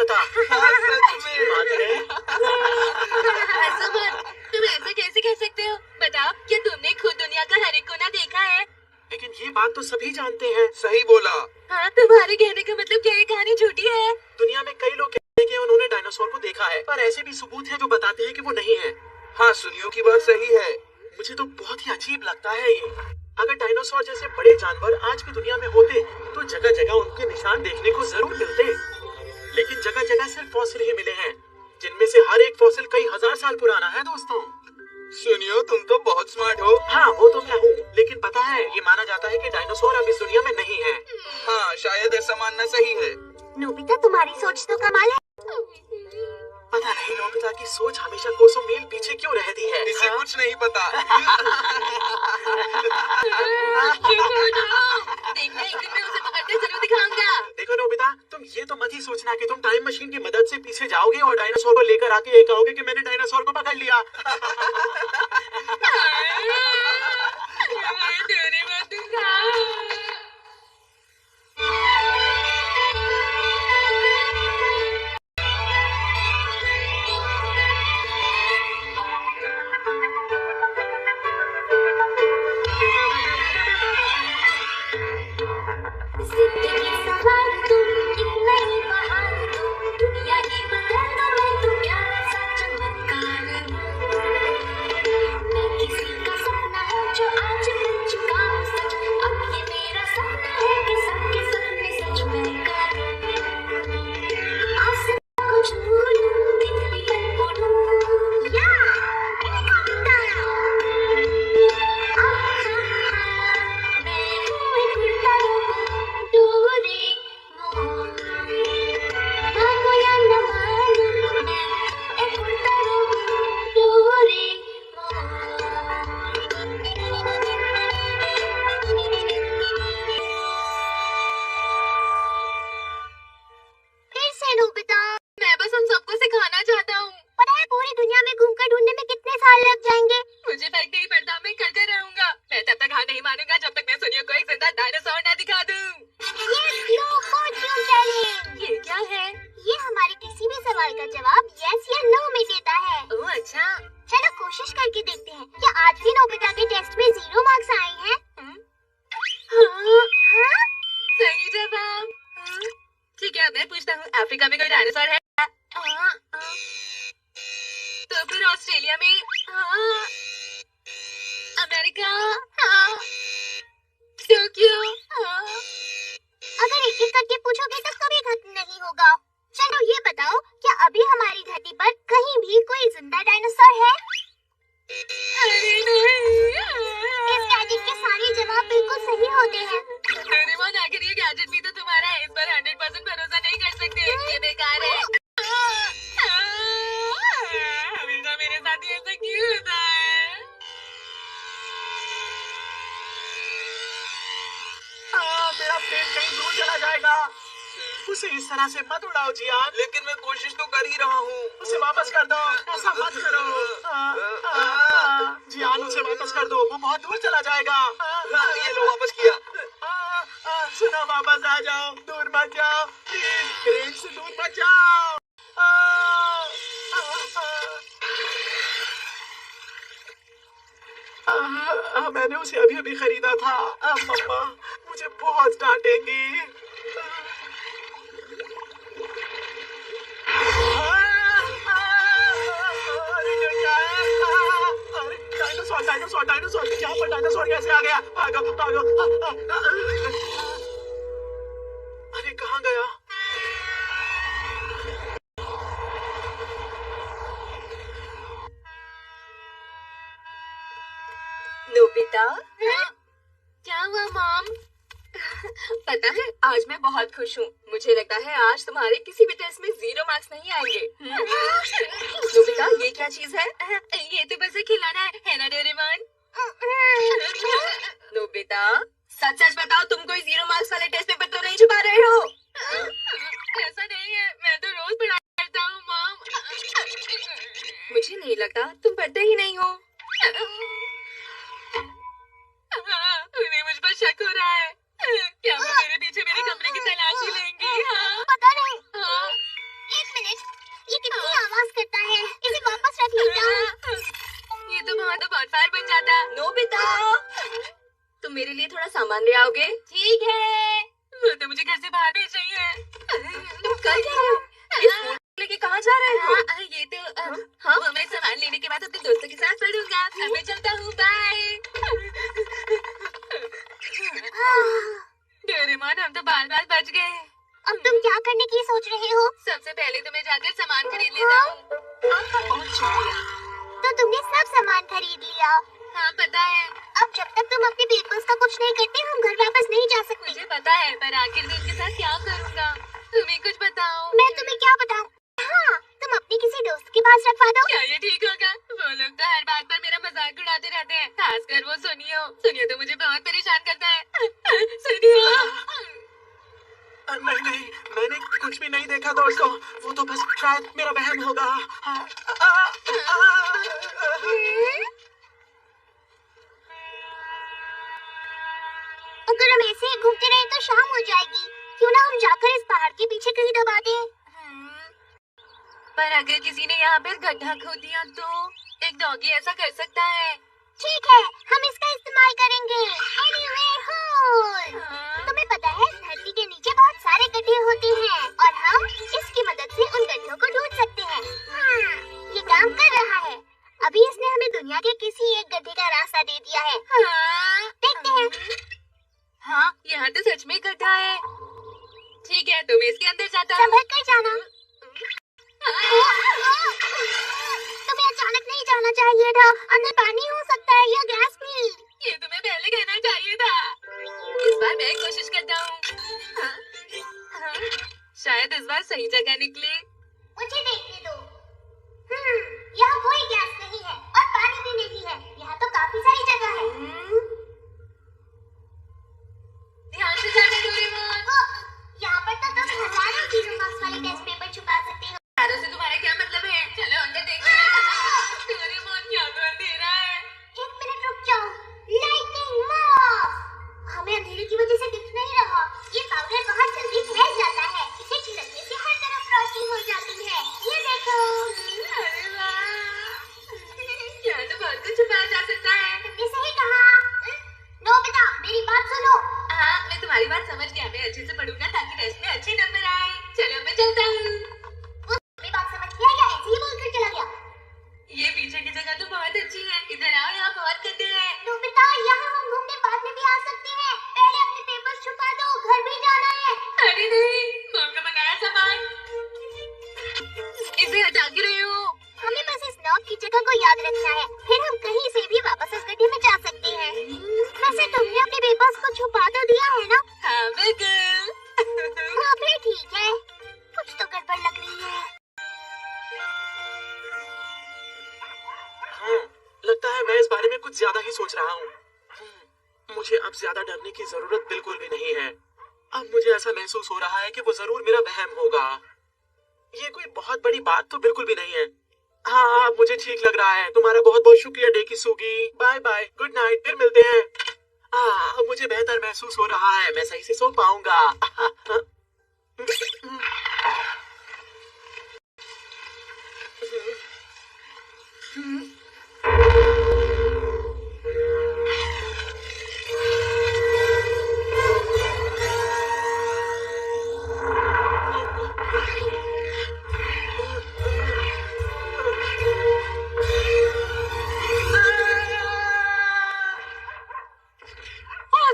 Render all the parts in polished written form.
पता। हाँ, सच में। बात है। ऐसा मत, तुम ऐसा कैसे कह सकते हो? बताओ, क्या तुमने खुद दुनिया का हर एक कोना देखा है? लेकिन ये बात तो सभी जानते हैं। सही बोला। हाँ, तुम्हारे कहने का मतलब क्या ये कहानी झूठी है? दुनिया में कई लोग कहते हैं कि उन्होंने डायनासोर को देखा है, पर ऐसे भी सबूत हैं जो बताते हैं कि वो नहीं है। हाँ, सुनियो की बात सही है। मुझे तो बहुत ही अजीब लगता है ये। अगर डायनासोर जैसे बड़े जानवर आज की दुनिया में होते तो जगह जगह उनके निशान देखने को जरूर मिलते, लेकिन जगह जगह सिर्फ फॉसिल ही मिले हैं, जिनमें से हर एक फॉसिल कई हजार साल पुराना है दोस्तों। सुनियो, तुम तो बहुत स्मार्ट हो। हाँ, वो तो मैं हूँ, लेकिन पता है ये माना जाता है कि डायनासोर अब इस दुनिया में नहीं है। हाँ, शायद ऐसा मानना सही है। नोबिता, तुम्हारी सोच तो कमाल है। पता नहीं नोबिता की सोच हमेशा कोसों मील पीछे क्यों रहती है। इसे हाँ? कुछ नहीं पता। देखना, एक दिन मैं उसे पकड़कर जरूर दिखाऊंगा। देखो नोबिता, तुम ये तो मत ही सोचना कि तुम टाइम मशीन की मदद से पीछे जाओगे और डायनासोर को लेकर आके ये कहोगे कि मैंने डायनासोर को पकड़ लिया। जिंदगी सवार तुम, एक नई बहार तुम, दुनिया ही बदल दो, मैं तो प्यारा सा चमत्कार हूँ। मैं किसी का सपना हूँ जो आज बन चुका हूँ सच। अब ये मेरा सपना है कि सबके सपने सच मैं करूँ। आसमां को छू लूं, तितली बन उड़ूं, या हेलीकॉप्टर। मैं हूँ एक उड़ता रोबोट, डोरेमोन। मानो या न मानो, मैं एक उड़ता रोबोट, फिर से नोबिता। मैं बस उन सबको सिखाना चाहता हूँ। पता है पूरी दुनिया में घूमकर ढूंढने में कितने साल लग जाएंगे? मुझे फर्क नहीं पड़ता, मैं करते रहूंगा। मैं तब तक हार नहीं मानूंगा जब तक मैं सोनिया को एक जिंदा डायनासोर न दिखा दूं। ये स्लो फॉर्च्यून चैलेंज। ये क्या है? ये हमारे किसी भी सवाल का जवाब यस या नो में देता है। ओह अच्छा। चलो कोशिश करके देखते हैं, क्या आज भी नोबिता के टेस्ट में 0 मार्क्स आए हैं? हाँ, हाँ? सही जवाब। ठीक है, अब मैं पूछता हूँ, अफ्रीका में कोई डायनासोर है? तो फिर ऑस्ट्रेलिया में? अमेरिका? टोक्यो? अगर एक एक करके पूछोगे तो कभी खत्म नहीं होगा। चलो ये बताओ, क्या अभी हमारी धरती पर कहीं भी कोई जिंदा डायनासोर है? अरे नहीं। इस गैजेट के सारे जवाब बिल्कुल सही होते हैं। डोरेमोन, आखिर ये गैजेट भी तो तुम्हारा है, इस पर 100% भरोसा नहीं कर सकते, ये बेकार है। हमेशा मेरे साथ ही ऐसा क्यों होता है? मेरा प्लेन कहीं दूर चला जाएगा। उसे इस तरह से मत उड़ाओ जियान। लेकिन मैं कोशिश तो कर ही रहा हूँ। उसे वापस कर दो, ऐसा मत करो। जियान, उसे वापस कर दो, वो बहुत दूर चला जाएगा। ये लो, वापस किया। सुनो, वापस आ जाओ, दूर मत जाओ प्लीज, रेंज से दूर मत जाओ। मैंने उसे अभी अभी खरीदा था। मम्मा मुझे बहुत डांटेंगी। अरे ये क्या है? अरे डायनासोर, डायनासोर, डायनासोर, यहाँ पर डायनासोर कैसे आ गया? भागो, भागो। अरे कहाँ गया? नोबिता? क्या हुआ मॉम? पता है, आज मैं बहुत खुश हूँ। मुझे लगता है आज तुम्हारे किसी भी टेस्ट में 0 मार्क्स नहीं आएंगे। नोबिता, ये क्या चीज है? ये तो बस एक खिलौना है ना डोरेमोन? नोबिता, सच सच बताओ, तुम कोई 0 मार्क्स वाले टेस्ट पेपर तो नहीं छुपा रहे हो? ऐसा नहीं है, मैं तो रोज पढ़ाई करता हूँ मॉम। मुझे नहीं लगता तुम पढ़ते ही नहीं हो। उन्हें मुझ पर शक हो रहा है। क्या वो मेरे पीछे मेरे कमरे की तलाशी लेंगी? हाँ? पता नहीं। हाँ? मेरे लिए थोड़ा सामान ले आओगे? ठीक है। वो तो मुझे घर से बाहर भेज रही है। तुम कर क्या रहे हो? ये फोन लेके कहाँ जा रहे हो? ये तो हाँ, वो मैं सामान लेने के बाद अपने दोस्तों के साथ पढ़ूंगा। अब मैं चलता हूँ, बाय। डोरेमोन, हम तो बाल बाल बच गए। अब तुम क्या करने की सोच रहे हो? सबसे पहले तो मैं जाकर सामान खरीद लेता हूँ। आपका बहुत शुक्रिया। तो तुमने सब सामान खरीद लिया। हाँ, पता है। अब जब तक तुम अपने पेपर्स का कुछ नहीं करते, हम घर वापस नहीं जा सकते। मुझे पता है, पर आखिर मैं इनके साथ क्या करूँगा? तुम्हें कुछ बताओ। मैं तुम्हें क्या बताऊं? हाँ, तुम अपने किसी दोस्त के पास रखवा दो। क्या ये ठीक होगा? वो लोग तो हर बात पर मेरा मजाक उड़ाते रहते हैं, खासकर वो सुनियो। सुनियो तो मुझे बहुत परेशान करता है। सुनियो। नहीं नहीं, मैंने कुछ भी नहीं देखा दोस्तों। वो तो बस शायद मेरा वहम होगा। अगर हम ऐसे ही घूमते रहे तो शाम हो जाएगी। क्यों ना हम जाकर इस पहाड़ के पीछे कहीं दबा दें? पर अगर किसी ने यहाँ पर गड्ढा खोद दिया तो एक डॉगी ऐसा कर सकता है। ठीक है, हम इसका इस्तेमाल करेंगे। Anywhere hole। तुम्हें पता है, धरती के नीचे बहुत सारे गड्ढे होते हैं और हम इसकी मदद से उन गड्ढों को ढूंढ सकते हैं। हाँ, ये काम कर रहा है। अभी इसने हमें दुनिया के किसी एक गड्ढे का रास्ता दे दिया है। हाँ, देखते हैं। हाँ, यहाँ तो सच में गड्ढा है। ठीक है, तो मैं इसके अंदर जाता हूँ। संभल कर जाना। तुम्हें अचानक नहीं जाना चाहिए था। अंदर पानी हो सकता है या गैस भी। ये तुम्हें पहले कहना चाहिए था। इस बार मैं कोशिश करता हूँ। हाँ, शायद इस बार सही जगह निकले। मुझे देखने दो। यहाँ कोई गैस नहीं है और पानी भी नहीं है। यहाँ तो काफी सारी जगह है। ध्यान से जाना डोरेमोन। यहाँ पर तो तुम हजारों जीरो मार्क्स वाले टेस्ट पेपर छुपा सकते हो। तारों से तुम्हारा क्या मतलब है? चलो अंदर देखते हैं। डोरेमोन, यहाँ तो अंधेरा है। एक मिनट रुक जाओ। लाइटिंग मॉफ। हमें अंधेरे की वजह से दिख नहीं रहा। ये पाउडर बहुत जल्दी फैल जाता है। इसे छिड़कने से हर तरफ रोशनी हो जाती है। ये देखो। अरे वाह, यहाँ तो बहुत कुछ छुपाया जा सकता है। तुमने सही कहा। नोबिता, मेरी बात सुनो। हाँ, मैं तुम्हारी बात समझ गया। मैं अच्छे से पढ़ूंगा ताकि टेस्ट में अच्छे नंबर आए। चलो मैं चलता हूँ। मेरी बात समझ गया या ऐसे ही बोलकर चला गया? ये पीछे की जगह तो बहुत अच्छी है। इधर आओ, यहाँ बहुत गड्ढे हैं। नोबिता, यहाँ हम घूमने बाद में भी आ सकते हैं। पहले अपने पेपर्स छुपा दो, घर भी जाना है। अरे नहीं, मॉम का मंगाया सामान। इसे हटा के रहे हो। हमें बस इस नॉब की जगह को याद रखना है, फिर हम कहीं से भी वापस उस गड्ढे में जा सकते हैं। वैसे तुमने अपने पेपर्स को छुपा तो दिया है ना? हाँ, बिल्कुल। हाँ, फिर ठीक है। कुछ तो गड़बड़ लग रही है। हाँ, लगता है मैं इस बारे में कुछ ज्यादा ही सोच रहा हूँ। मुझे अब ज्यादा डरने की जरूरत बिल्कुल भी नहीं है। अब मुझे ऐसा महसूस हो रहा है कि वो जरूर मेरा वहम होगा। ये कोई बहुत बड़ी बात तो बिल्कुल भी नहीं है। हाँ, अब मुझे ठीक लग रहा है। तुम्हारा बहुत बहुत शुक्रिया Dekisugi. Bye bye, good night, फिर मिलते हैं। अब मुझे बेहतर महसूस हो रहा है। मैं सही से सो पाऊंगा।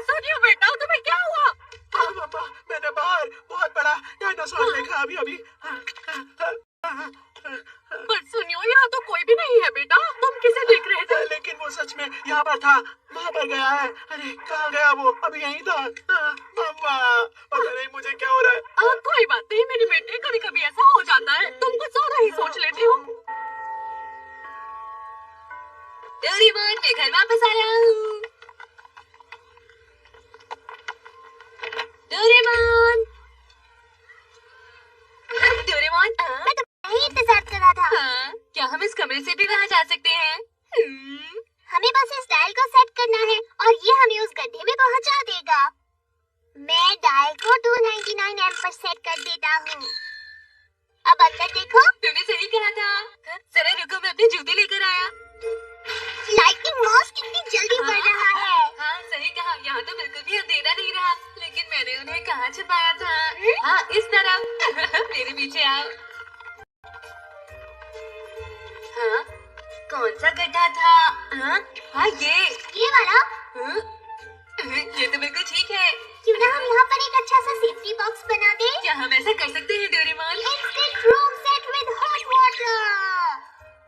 सुनियो बेटा, तुम्हें क्या हुआ? पापा, मैंने बाहर बहुत बड़ा डायनासोर देखा अभी। पर सुनियो, यहाँ तो कोई भी नहीं है बेटा। तुम किसे देख रहे थे? लेकिन वो सच में यहाँ पर था। वहाँ पर गया है। अरे कहाँ गया वो? अभी यहीं था। मम्मा, पता नहीं मुझे क्या हो रहा है। कोई बात नहीं मेरे बेटे, कभी कभी ऐसा हो जाता है। तुम कुछ ज्यादा ही सोच लेते हो। डोरेमोन, मैं घर वापस आ रहा हूँ। डोरेमोन, डोरेमोन, मैं तो यही इंतजार कर रहा था। हाँ, क्या हम इस कमरे से भी वहाँ जा सकते हैं? हमें बस इस डायल को सेट करना है और ये हमें उस गड्ढे में पहुंचा देगा। मैं डायल को 299 एम पर सेट कर देता हूँ। अब अंदर देखो। तुमने सही कहा था। जरा रुको, मैं अपने जूते लेकर आया। लाइटिंग मॉस कितनी जल्दी बढ़ रहा है। हाँ, सही कहा। यहाँ मैंने उन्हें कहाँ छुपाया था? हाँ, इस तरफ। मेरे पीछे आओ। हाँ, कौन सा गड्ढा था? हाँ, ये वाला। ये तो बिल्कुल ठीक है। क्यों ना हम यहाँ पर एक अच्छा सा सेफ्टी बॉक्स बना दे? क्या हम ऐसा कर सकते हैं Doraemon? Instant room set with hot water.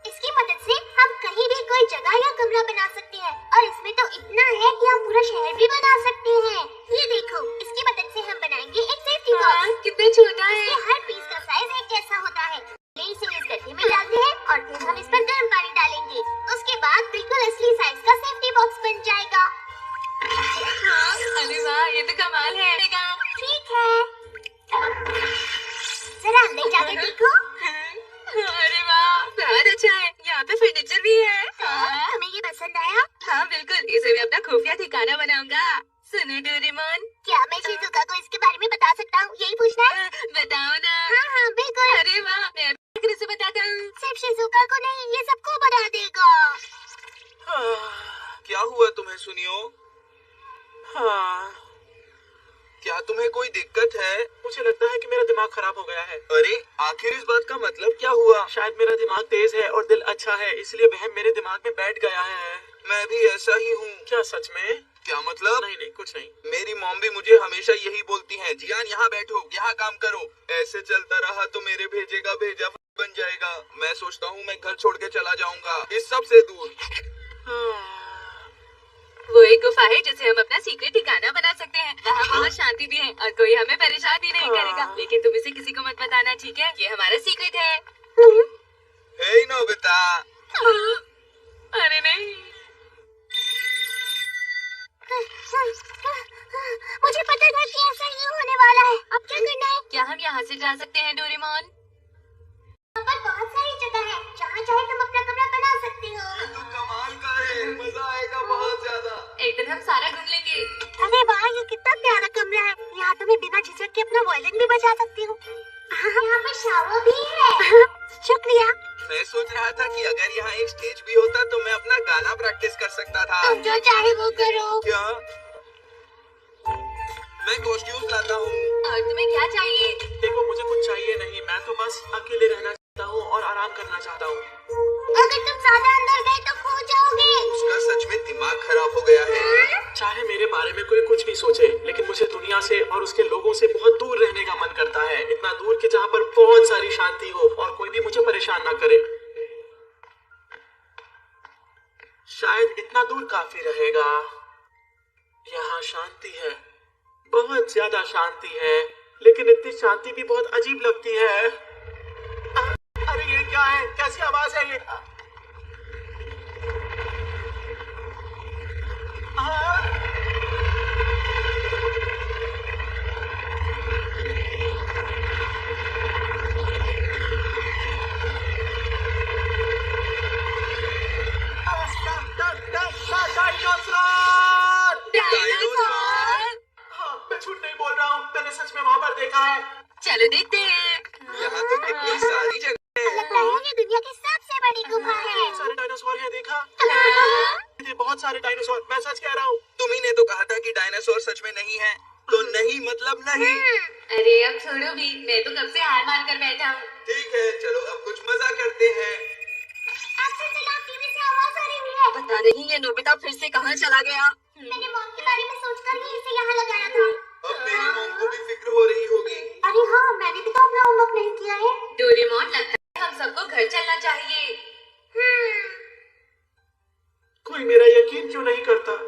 इसकी मदद से हम कहीं भी कोई जगह या कमरा बना सकते हैं और इसमें तो इतना है कि हम पूरा शहर भी बना सकते हैं। ये देखो, इसकी मदद से हम बनाएंगे एक सेफ्टी बॉक्स। कितना छोटा है। इसके हर पीस का साइज एक जैसा होता है। पहले इसे इस गड्ढे में डालते हैं और फिर हम इस पर गर्म पानी डालेंगे। उसके बाद बिल्कुल असली साइज का सेफ्टी बॉक्स बन जाएगा। हाँ, अरे वाह, ये तो कमाल है। ठीक है, जरा अंदर जाकर देखो। अरे वाह, बहुत अच्छा है। यहाँ पे फर्नीचर भी है। तुम्हें ये पसंद आया? हाँ बिल्कुल, इसे मैं अपना खुफिया ठिकाना बनाऊंगा। सुनो डोरेमोन, क्या मैं शिजुका को इसके बारे में बता सकता हूँ? यही पूछना है? बताओ ना। हाँ हाँ बिल्कुल। अरे वाह, मैं अभी से बताता हूँ। सिर्फ शिजुका को नहीं, ये सबको बता देगा। क्या हुआ तुम्हें सुनियो? हाँ, क्या तुम्हें कोई दिक्कत है? मुझे लगता है कि मेरा दिमाग खराब हो गया है। अरे आखिर इस बात का मतलब क्या हुआ? शायद मेरा दिमाग तेज है और दिल अच्छा है, इसलिए वहम मेरे दिमाग में बैठ गया है। मैं भी ऐसा ही हूँ। क्या सच में? क्या मतलब? नहीं नहीं, कुछ नहीं। मेरी मॉम भी मुझे हमेशा यही बोलती है, जियान यहाँ बैठो, यहाँ काम करो। ऐसे चलता रहा तो मेरे भेजे का भेजा बन जाएगा। मैं सोचता हूँ मैं घर छोड़ के चला जाऊंगा, इस सब से दूर। वो एक गुफा है जिसे हम अपना सीक्रेट ठिकाना बना सकते हैं। वहाँ बहुत शांति भी है और कोई हमें परेशान भी नहीं करेगा। लेकिन तुम इसे किसी को मत बताना, ठीक है? ये हमारा सीक्रेट है। हे नोबिता। अरे नहीं, मुझे पता था कि ऐसा ही होने वाला है। अब क्या करना है? क्या हम यहाँ से जा सकते हैं डोरेमोन? यहाँ पर बहुत सारी जगह है, जहाँ चाहे तुम अपना कमरा बना सकते हो। ये तो कमाल का है, मजा आएगा बहुत ज्यादा। एक दिन हम सारा घूम लेंगे। अरे वाह, ये कितना प्यारा कमरा है। यहाँ तो मैं बिना झिझक के अपना वायलिन भी बजा सकती हूँ। यहाँ पर शावर भी है। शुक्रिया। मैं सोच रहा था कि अगर यहाँ एक स्टेज भी होता तो मैं अपना गाना प्रैक्टिस कर सकता था। तुम जो चाहे वो करो। क्या? मैं कॉस्ट्यूम लाता हूँ। और तुम्हें क्या चाहिए? देखो, मुझे कुछ चाहिए नहीं, मैं तो बस अकेले रहना चाहता हूँ और आराम करना चाहता हूँ। अगर तुम ज्यादा अंदर गए तो खो जाओगे। उसका सच में दिमाग खराब हो गया है। चाहे मेरे बारे में कोई कुछ भी सोचे, लेकिन मुझे दुनिया से और उसके लोगों से बहुत दूर रहने का मन करता है। इतना दूर कि जहाँ पर बहुत सारी शांति हो और कोई भी मुझे परेशान ना करे। शायद इतना दूर काफी रहेगा। यहाँ शांति है, बहुत ज्यादा शांति है, लेकिन इतनी शांति भी बहुत अजीब लगती है। अरे ये क्या है? कैसी आवाज है ये? मैं झूठ नहीं बोल रहा हूँ, मैंने सच में वहाँ पर देखा है। चलो देखते हैं। यहाँ तो कितनी सारी जगह है। लगता है ये दुनिया की सबसे बड़ी गुफा है। बहुत सारे डायनासोर हैं, देखा? ये बहुत सारे डायनासोर, मैं सच कह रहा हूँ। तुम्ही ने तो कहा था कि डायनासोर सच में नहीं है, तो नहीं मतलब नहीं। अरे अब छोड़ो भी, मैं तो कब से हार मान कर बैठा हूँ। ठीक है, चलो अब कुछ मजा करते हैं। अच्छा चलो, टीवी से आवाज आ रही है। पता नहीं ये नोबिता फिर से कहाँ चला गया। मैंने मॉम के बारे में सोचकर ही इसे यहाँ लगाया था। अब मेरी मॉम को भी फिक्र हो रही होगी। अरे हाँ, मैंने भी तो अपना होमवर्क नहीं किया है। डोरेमोन, लगता है हम सबको घर चलना चाहिए। कोई मेरा यकीन क्यों नहीं करता?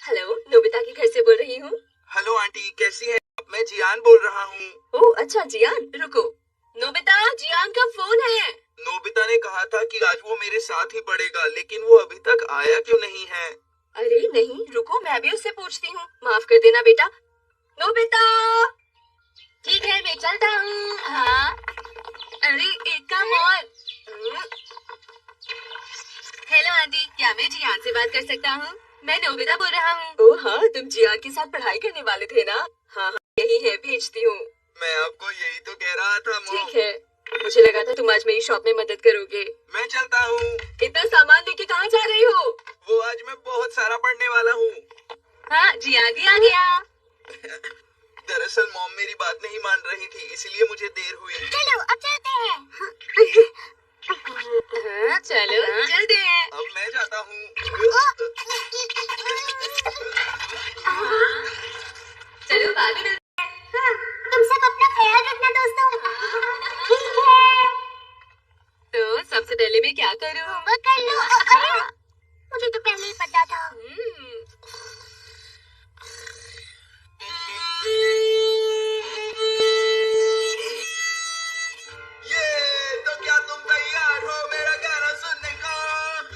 हेलो, नोबिता के घर से बोल रही हूँ। हेलो आंटी, कैसी हैं? मैं जियान बोल रहा हूँ। ओह अच्छा, जियान, रुको। नोबिता, जियान का फोन है। नोबिता ने कहा था कि आज वो मेरे साथ ही पढ़ेगा, लेकिन वो अभी तक आया क्यों नहीं है? अरे नहीं, रुको, मैं भी उससे पूछती हूँ। माफ कर देना बेटा। नोबिता, ठीक है मैं चलता हूँ। हाँ, अरे एक काम और। हेलो आंटी, क्या मैं जियान से बात बात कर सकता हूँ? मैं नोबिता बोल रहा हूँ। ओह हाँ, तुम जियान के साथ पढ़ाई करने वाले थे ना? हाँ हाँ, यही है, भेजती हूँ। मैं आपको यही तो कह रहा था मॉम। ठीक है, मुझे लगा था तुम आज मेरी शॉप में मदद करोगे। मैं चलता हूँ। इतना सामान लेके कहाँ जा रही हो? वो आज मैं बहुत सारा पढ़ने वाला हूँ। हाँ, जियान भी आ गया। दरअसल मॉम मेरी बात नहीं मान रही थी, इसलिए मुझे देर हुई। चलो अब चलते हैं। हाँ, चलो चलते हैं। अब मैं जाता हूँ। चलो बाद में मिलते हैं। हाँ, तुम सब अपना ख्याल रखना दोस्तों। ठीक है। तो सबसे पहले मैं क्या करूँ? होमवर्क कर लो। अरे, मुझे तो पहले ही पता था। ये तो क्या तुम तैयार हो मेरा गाना सुनने को?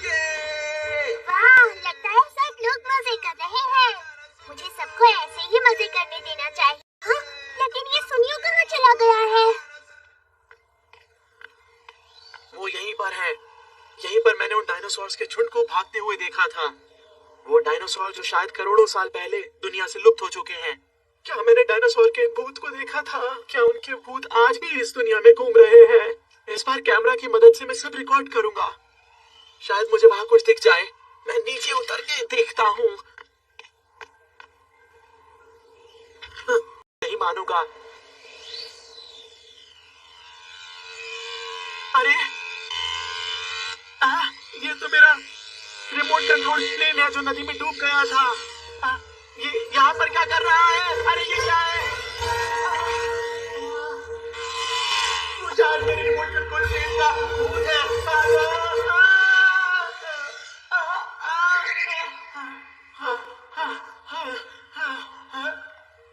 ये वाह, लगता है सब लोग मजे कर रहे हैं। मुझे सबको ऐसे ही मजे करने देना चाहिए। हाँ, लेकिन ये सुनियो कहाँ चला गया है? वो यहीं पर है। यहीं पर मैंने उन डायनासोर्स के झुंड को भागते हुए देखा था। वो डायनासोर जो शायद करोड़ों साल पहले दुनिया से लुप्त हो चुके हैं। क्या मैंने डायनासोर के भूत को देखा था? क्या उनके भूत आज भी इस दुनिया में घूम रहे हैं? इस बार कैमरा की मदद से मैं सब रिकॉर्ड करूंगा। शायद मुझे वहां कुछ दिख जाए। मैं नीचे उतर के देखता हूँ। नहीं मानूंगा। अरे ये तो मेरा रिमोट कंट्रोल प्लेन है जो नदी में डूब गया था। ये यहाँ पर क्या कर रहा है? अरे ये क्या है? वो शायद मेरे रिमोट कंट्रोल प्लेन का भूत है।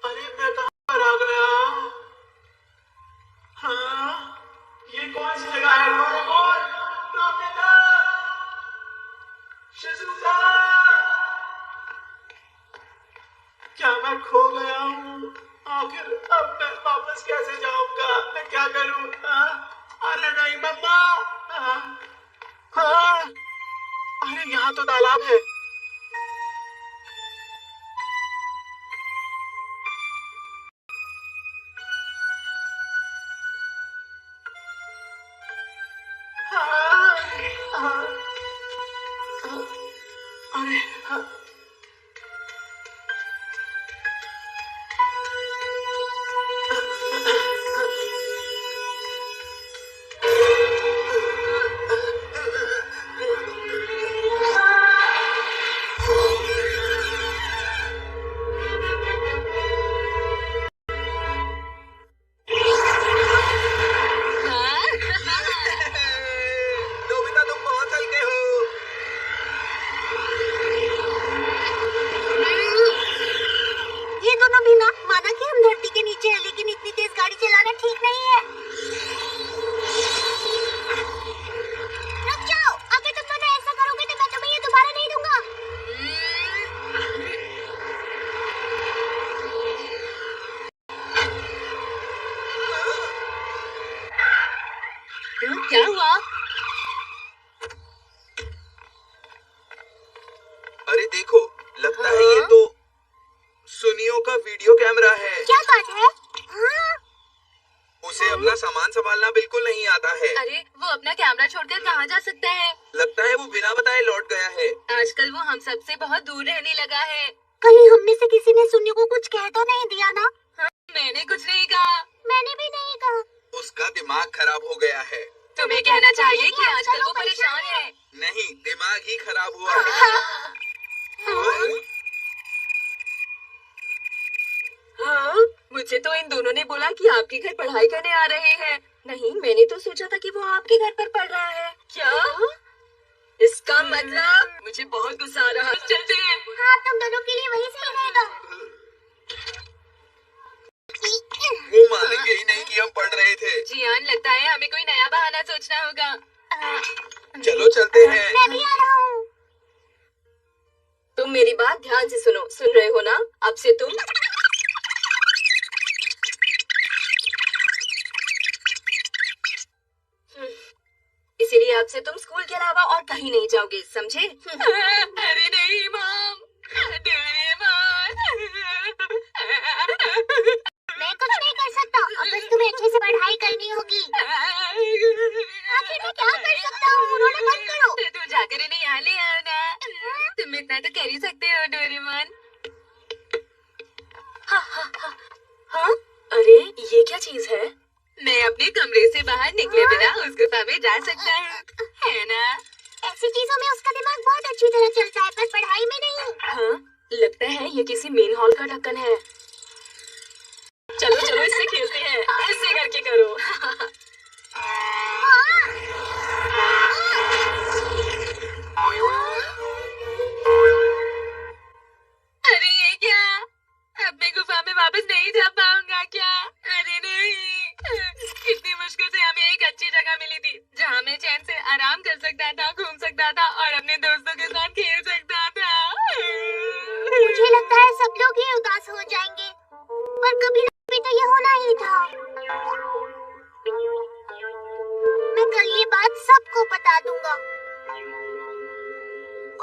अरे मैं कहाँ पर आ गया? हाँ, ये कौन सी जगह है? डोरेमोन, नोबिता, शिजुका, क्या मैं खो गया हूँ? आखिर अब मैं वापस कैसे जाऊंगा? मैं क्या करूँ? अरे नहीं मम्मा। हाँ, अरे यहाँ तो तालाब है। अरे नोबिता तुम बहुत हल्के हो। ये दोनों भी ना माना कि हम धरती के नीचे हैं, लेकिन इतनी तेज गाड़ी चलाना ठीक नहीं है। रुक जाओ, अगर तुम दोनों ऐसा करोगे तो मैं तुम्हें ये दोबारा नहीं दूंगा। क्या हुआ? अरे देखो, लगता है ये तो सुनियो का वीडियो कैमरा है। क्या बात है? हाँ, उसे अपना सामान संभालना बिल्कुल नहीं आता है। अरे वो अपना कैमरा छोड़कर कहाँ जा सकता है? लगता है वो बिना बताए लौट गया है। आजकल वो हम सबसे बहुत दूर रहने लगा है। कहीं हम में से किसी ने सुनियो को कुछ कह तो नहीं दिया ना? हाँ, मैंने कुछ नहीं कहा। मैंने भी नहीं कहा। उसका दिमाग खराब हो गया है। तुम्हें कहना चाहिए कि आजकल वो परेशान है। नहीं, दिमाग ही खराब हुआ है। हाँ, मुझे तो इन दोनों ने बोला कि आपके घर पढ़ाई करने आ रहे हैं। नहीं, मैंने तो सोचा था कि वो आपके घर पर पढ़ रहा है। क्या? इसका मतलब मुझे बहुत गुस्सा आ रहा है। चलते हैं। हाँ, तुम दोनों के लिए वही सही रहेगा। वो मानेंगे ही नहीं कि हम पढ़ रहे थे। जियान, लगता है हमें कोई नया बहाना सोचना होगा। चलो चलते हैं। मैं भी आ रहा हूँ। तुम मेरी बात ध्यान से सुनो। सुन रहे हो ना? अब से तुम इसीलिए अब से तुम स्कूल के अलावा और कहीं नहीं जाओगे, समझे? अरे नहीं मॉम, डोरेमोन। मैं कुछ नहीं कर सकता, अब बस तुम्हें अच्छे से पढ़ाई करनी होगी। आखिर मैं क्या कर सकता हूँ? उन्होंने बंद करो। तो तुम जाकर इन्हें यहाँ ले आओ ना। तुम इतना तो कर ही सकते हो डोरेमोन। हाँ? अरे ये क्या चीज है? मैं अपने कमरे से बाहर निकले बिना उस गुफा में जा सकता हूँ, है ना? ऐसी चीजों में उसका दिमाग बहुत अच्छी तरह चलता है, पर पढ़ाई में नहीं। हाँ, लगता है ये किसी मेन हॉल का ढक्कन है। चलो चलो इससे खेलते हैं, ऐसे करके करो। अरे ये क्या? अब मैं गुफा में वापस नहीं जा पाऊंगा क्या? अरे नहीं, कितनी मुश्किल से हमें एक अच्छी जगह मिली थी जहाँ मैं चैन से आराम कर सकता था, घूम सकता था और अपने दोस्तों के साथ खेल सकता था। मुझे लगता है सब लोग ही उदास हो जाएंगे, पर कभी ना कभी तो ये होना ही था। मैं कल ये बात सबको बता दूंगा।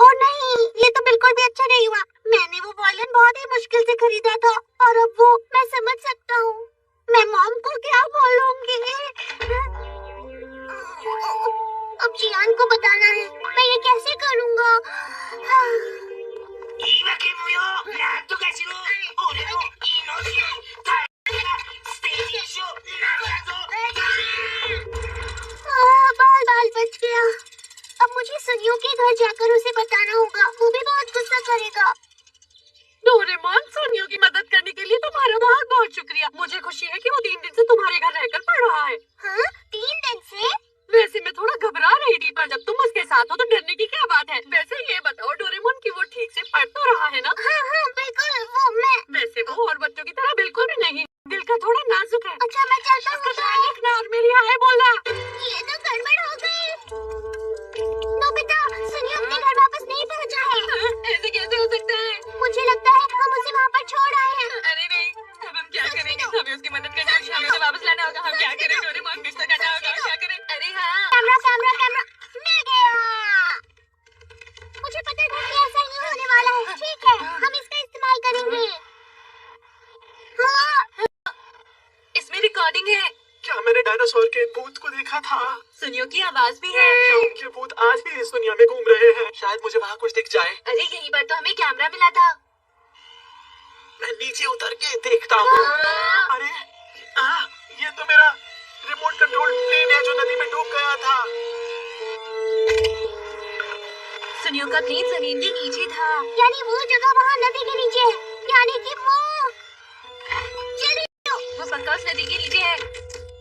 और नहीं, ये तो बिल्कुल भी अच्छा नहीं हुआ। मैंने वो वायलिन बहुत ही मुश्किल से खरीदा था और अब वो मैं समझ सकता हूँ। मैं मॉम को क्या बोलूंगी? अब जियान को बताना है, मैं ये कैसे करूँगा? बाल बाल बच गया। अब मुझे सुनियो के घर जाकर उसे बताना होगा, वो भी बहुत गुस्सा करेगा। डोरेमोन, सोनियो की मदद करने के लिए तुम्हारा बहुत बहुत शुक्रिया। मुझे खुशी है कि वो 3 दिन से तुम्हारे घर रहकर पढ़ रहा है। हाँ, 3 दिन से? वैसे मैं थोड़ा घबरा रही थी, पर जब तुम उसके साथ हो तो डरने की क्या बात है? वैसे ये बताओ डोरेमोन कि वो ठीक से पढ़ तो रहा है ना? हाँ हाँ बिल्कुल, वो मैं। वैसे वो और बच्चों की तरह बिल्कुल भी नहीं, दिल का थोड़ा नाजुक है। अच्छा मैं चलता हूँ। ध्यान रखना और मेरी हाय बोलना। ये तो गड़बड़ हो गई। नोबिता, सुनियो अपने घर वापस नहीं पहुँचा है। ऐसे कैसे हो सकता है? मुझे लगता है हम उसे वहाँ पर छोड़ आए हैं। अरे नहीं, अब हम क्या करेंगे? हमें उसकी मदद करनी होगी, हमें उसे वापस लाना होगा। हम क्या करें? डोरेमोन कुछ तो करना होगा, क्या करें? अरे हाँ, कैमरा कैमरा कैमरा, मिल गया। मुझे पता था कि ऐसा ही होने वाला है। ठीक है, हम इसका इस्तेमाल करेंगे। हाँ, इसमें रिकॉर्डिंग है। क्या मैंने डायनासोर के भूत को देखा था? सुनियो की आवाज भी है। क्या उनके भूत आज भी इस दुनिया में घूम रहे हैं? शायद मुझे वहाँ कुछ दिख जाए। अरे यही बार तो हमें कैमरा मिला था। मैं नीचे उतर के देखता हूँ। अरे ये तो मेरा रिमोट कंट्रोल प्लेन है जो नदी में डूब गया था। सुनियो का प्लेन जमीन के नीचे था। यानी वो जगह वहाँ नदी के नीचे है। यानी कि वो चलिए। वो पक्का उस नदी के नीचे है।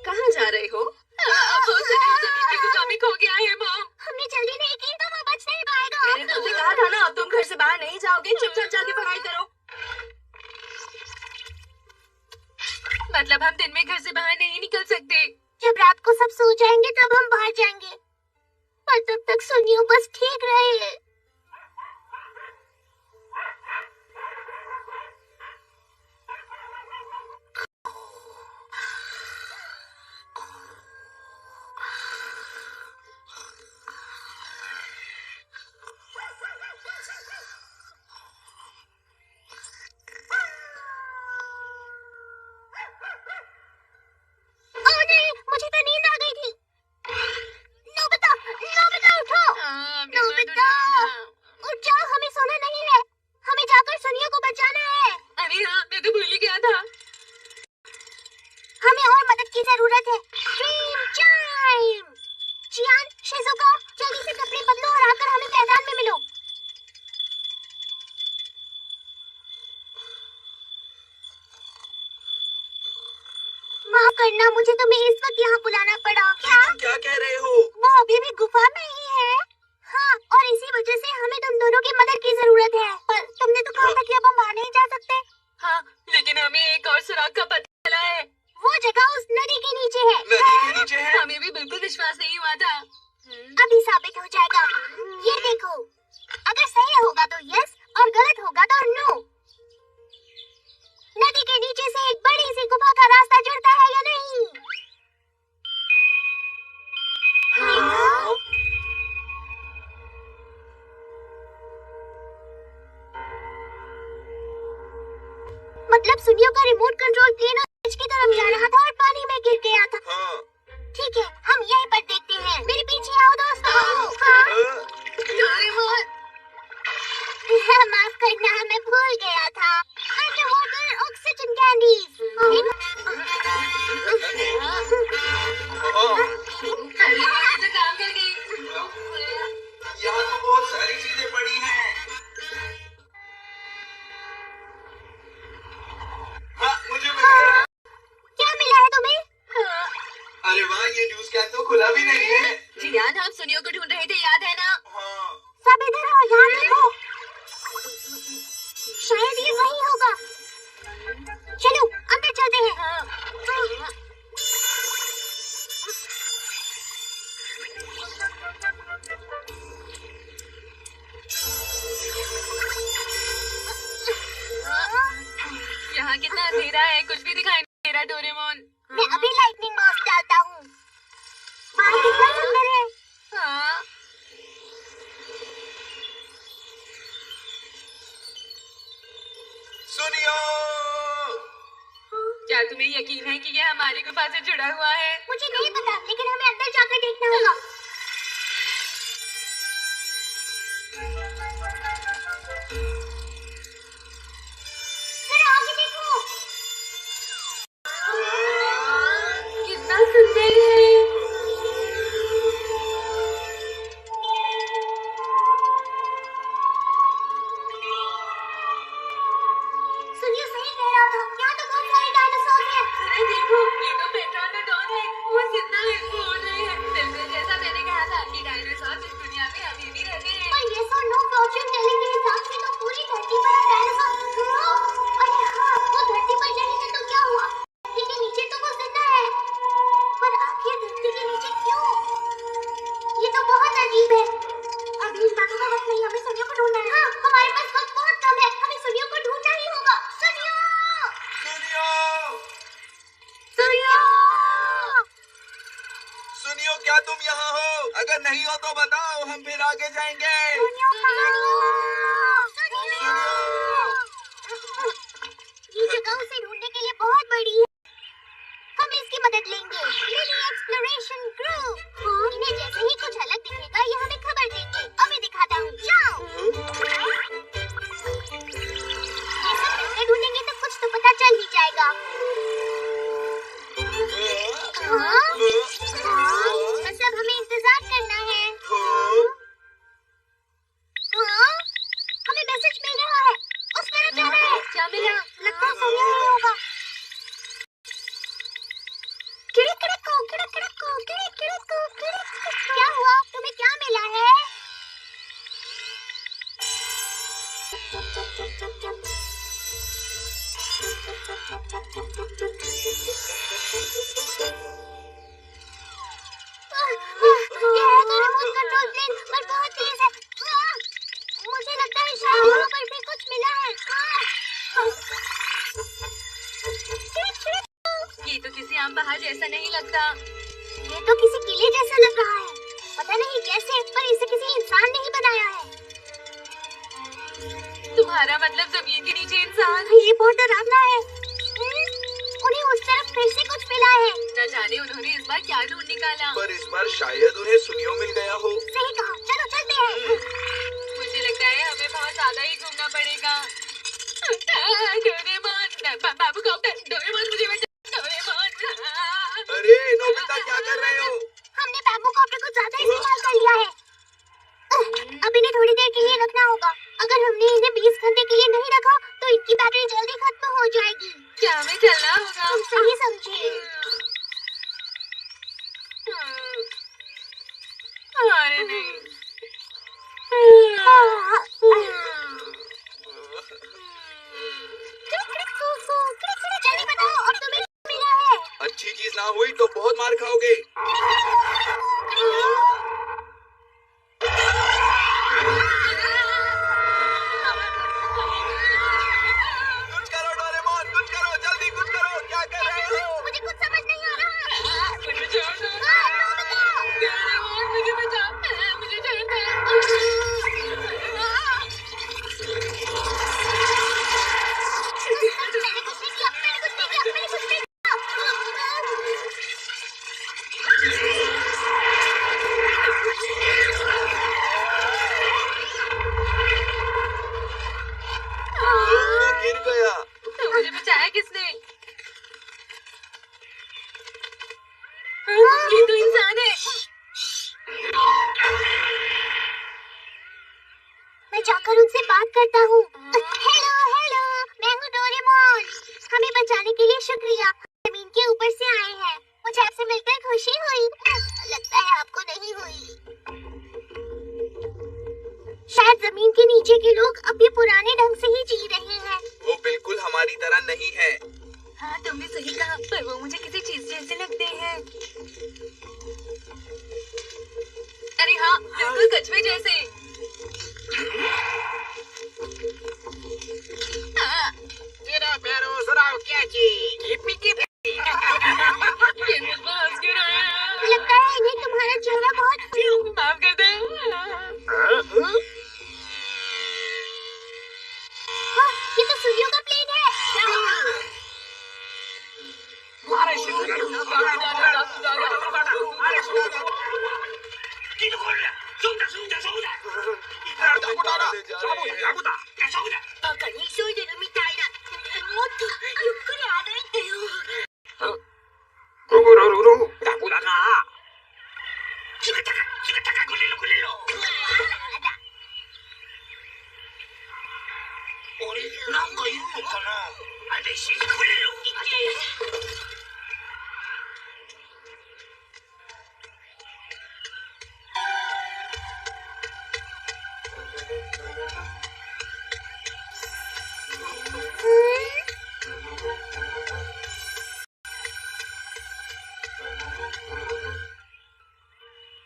कहाँ जा रहे हो? वो सुनियो जमीन की गुफा में खो गया है मॉम। हमने जल्दी नहीं की तो वो बच नहीं पाएगा। मैंने तुमसे कहा था ना, अब तुम घर से बाहर नहीं जाओगे, चुपचाप जाके पढ़ाई करो। मतलब हम दिन में घर से बाहर नहीं निकल सकते। जब रात को सब सो जाएंगे तब हम बाहर जाएंगे, पर तब तक सुनियो बस ठीक रहे। करना, मुझे तुम्हें इस वक्त यहाँ बुलाना पड़ा। तुम क्या कह रहे हो? वो अभी भी गुफा में ही है। हाँ, और इसी वजह से हमें तुम दोनों की मदद की जरूरत है। पर तुमने तो कहा था कि अब हम वहाँ नहीं जा सकते। हाँ, लेकिन हमें एक और सुराग का पता चला है। वो जगह उस नदी के नीचे है। नदी के नीचे है? हमें भी बिल्कुल विश्वास नहीं हुआ था। अभी साबित हो जाएगा। ये देखो, अगर सही होगा तो यस और गलत होगा तो नो। नदी के नीचे से एक बड़ी सी गुफा का रास्ता जुड़ता है या नहीं? कैंडीज। काम कर गई। यहाँ तो बहुत सारी चीजें पड़ी हैं। हाँ, मुझे मिल गया। क्या मिला है तुम्हें? अरे वाह, ये जूस कैन तो खुला भी नहीं है। जियान, हम सुनियो को ढूंढ रहे थे, याद है ना? हाँ। सब इधर आओ, यहाँ देखो। शायद ये वही होगा। चलो अंदर चलते हैं। यहाँ कितना अंधेरा है, कुछ भी दिखाई नहीं दे रहा। डोरेमोन, मैं अभी लाइटनिंग मास्क डालता हूँ। बाहर कितना सुंदर है। हाँ, सुनियो। क्या तुम्हें यकीन है कि ये हमारी गुफा से जुड़ा हुआ है? मुझे नहीं पता, लेकिन हमें अंदर जाकर देखना होगा। जरा आगे देखो। कितना सुंदर है। सुनियो सही कह रहा था, यहाँ तो बहुत सारे डायनासोर हैं। अरे देखो, ये तो पेट्रोनोडॉन है। वो कितना उड़ रहे हैं। बिल्कुल जैसा मैंने कहा था कि डायनासोर इस दुनिया में अभी भी रहते हैं। पर yes or no Fortune telling के हिसाब से तो पूरी धरती पर डायनासोर। अरे हाँ, वो धरती पर नहीं है तो क्या हुआ? धरती के नीचे तो वो जिंदा है, पर आखिर धरती के नीचे क्यों? ये तो बहुत अजीब है। अभी इस बातों का वक्त नहीं, हमें सुनियो को ढूंढना है। हाँ, हमारे पास वक्त बहुत कम है, हमें सुनियो को ढूंढना ही होगा। सुनियो, सुनियो, सुनियो। सुनियो, क्या तुम यहाँ हो? अगर नहीं हो तो बताओ, हम फिर आगे जाएंगे। सुनियो कहाँ हो? सुनियो। ये जगह उसे ढूंढने के लिए बहुत बड़ी है। हम इसकी मदद लेंगे। Mini exploration group. इन्हें जैसे ही कुछ अलग दिखेगा, ये हमें खबर देंगे। अभी दिखाता हूँ, जाओ। ये सब मिलकर ढूंढेंगे तो कुछ तो पता चल ही जाएगा। हाँ? मतलब हमें इंतजार करना है। हाँ? हमें मैसेज मिल रहा है। उस तरफ जा रहा है। क्या मिला? लगता है सुनियो ही होगा। क्या हुआ? तुम्हें क्या मिला है? ये है तो रिमोट कंट्रोल प्लेन, पर बहुत तेज है। मुझे लगता है शायद वहाँ पर भी कुछ मिला है। ये तो किसी आम बहार जैसा नहीं लगता। ये तो किसी किले जैसा लग रहा है। पता नहीं कैसे, पर इसे किसी इंसान ने ही बनाया है। तुम्हारा मतलब जमीन के नीचे इंसान? ये बहुत डरावना है। उन्हें उस तरफ फिर से कुछ मिला है। न जाने उन्होंने इस बार क्या ढूंढ निकाला। पर इस बार शायद उन्हें सुनियो मिल गया हो। सही कहा, चलो चलते हैं। मुझे लगता है हमें बहुत ज्यादा ही घूमना पड़ेगा। डोरेमोन, बाबू कॉप्टर, डोरेमोन मुझे बचा, डोरेमोन। अरे नोबिता, क्या कर रहे हो? हमने बैम्बू कॉप्टर को ज्यादा इस्तेमाल कर लिया है। अब इन्हें थोड़ी देर के लिए रखना होगा। अगर हमने इन्हें 20 घंटे के लिए नहीं रखा तो इनकी बैटरी जल्दी खत्म हो जाएगी। क्या हमें चलना होगा? तुम सही समझे। अरे नहीं। जल्दी बताओ, अब तुम्हें क्या मिला है? अच्छी चीज ना हुई तो बहुत मार खाओगे। कुछ करो डोरेमोन, कुछ करो, जल्दी कुछ करो। क्या कर रहे हो? मुझे कुछ समझ नहीं आ रहा। मुझे छोड़ दो। नोबिता! डोरेमोन, मुझे बचा, मुझे छोड़ दो। मैंने कुछ नहीं किया, मैंने कुछ नहीं किया, मैंने कुछ नहीं किया। शुक्रिया। जमीन के ऊपर से आए हैं। मुझे आपसे मिलकर खुशी हुई। लगता है आपको नहीं हुई। शायद जमीन के नीचे के लोग अब भी पुराने ढंग से ही जी रहे हैं। वो बिल्कुल हमारी तरह नहीं है। हाँ तुमने सही कहा, पर वो मुझे किसी चीज जैसे लगते हैं। अरे हाँ, बिल्कुल कछुए जैसे। तेरा पैरों सुनाओ क्या चीज? ये मुझ पर हंस क्यों रहा है? लगता है इन्हें तुम्हारा चेहरा बहुत माफ कर दे। हाँ, ये तो सूर्यों का प्लेन है।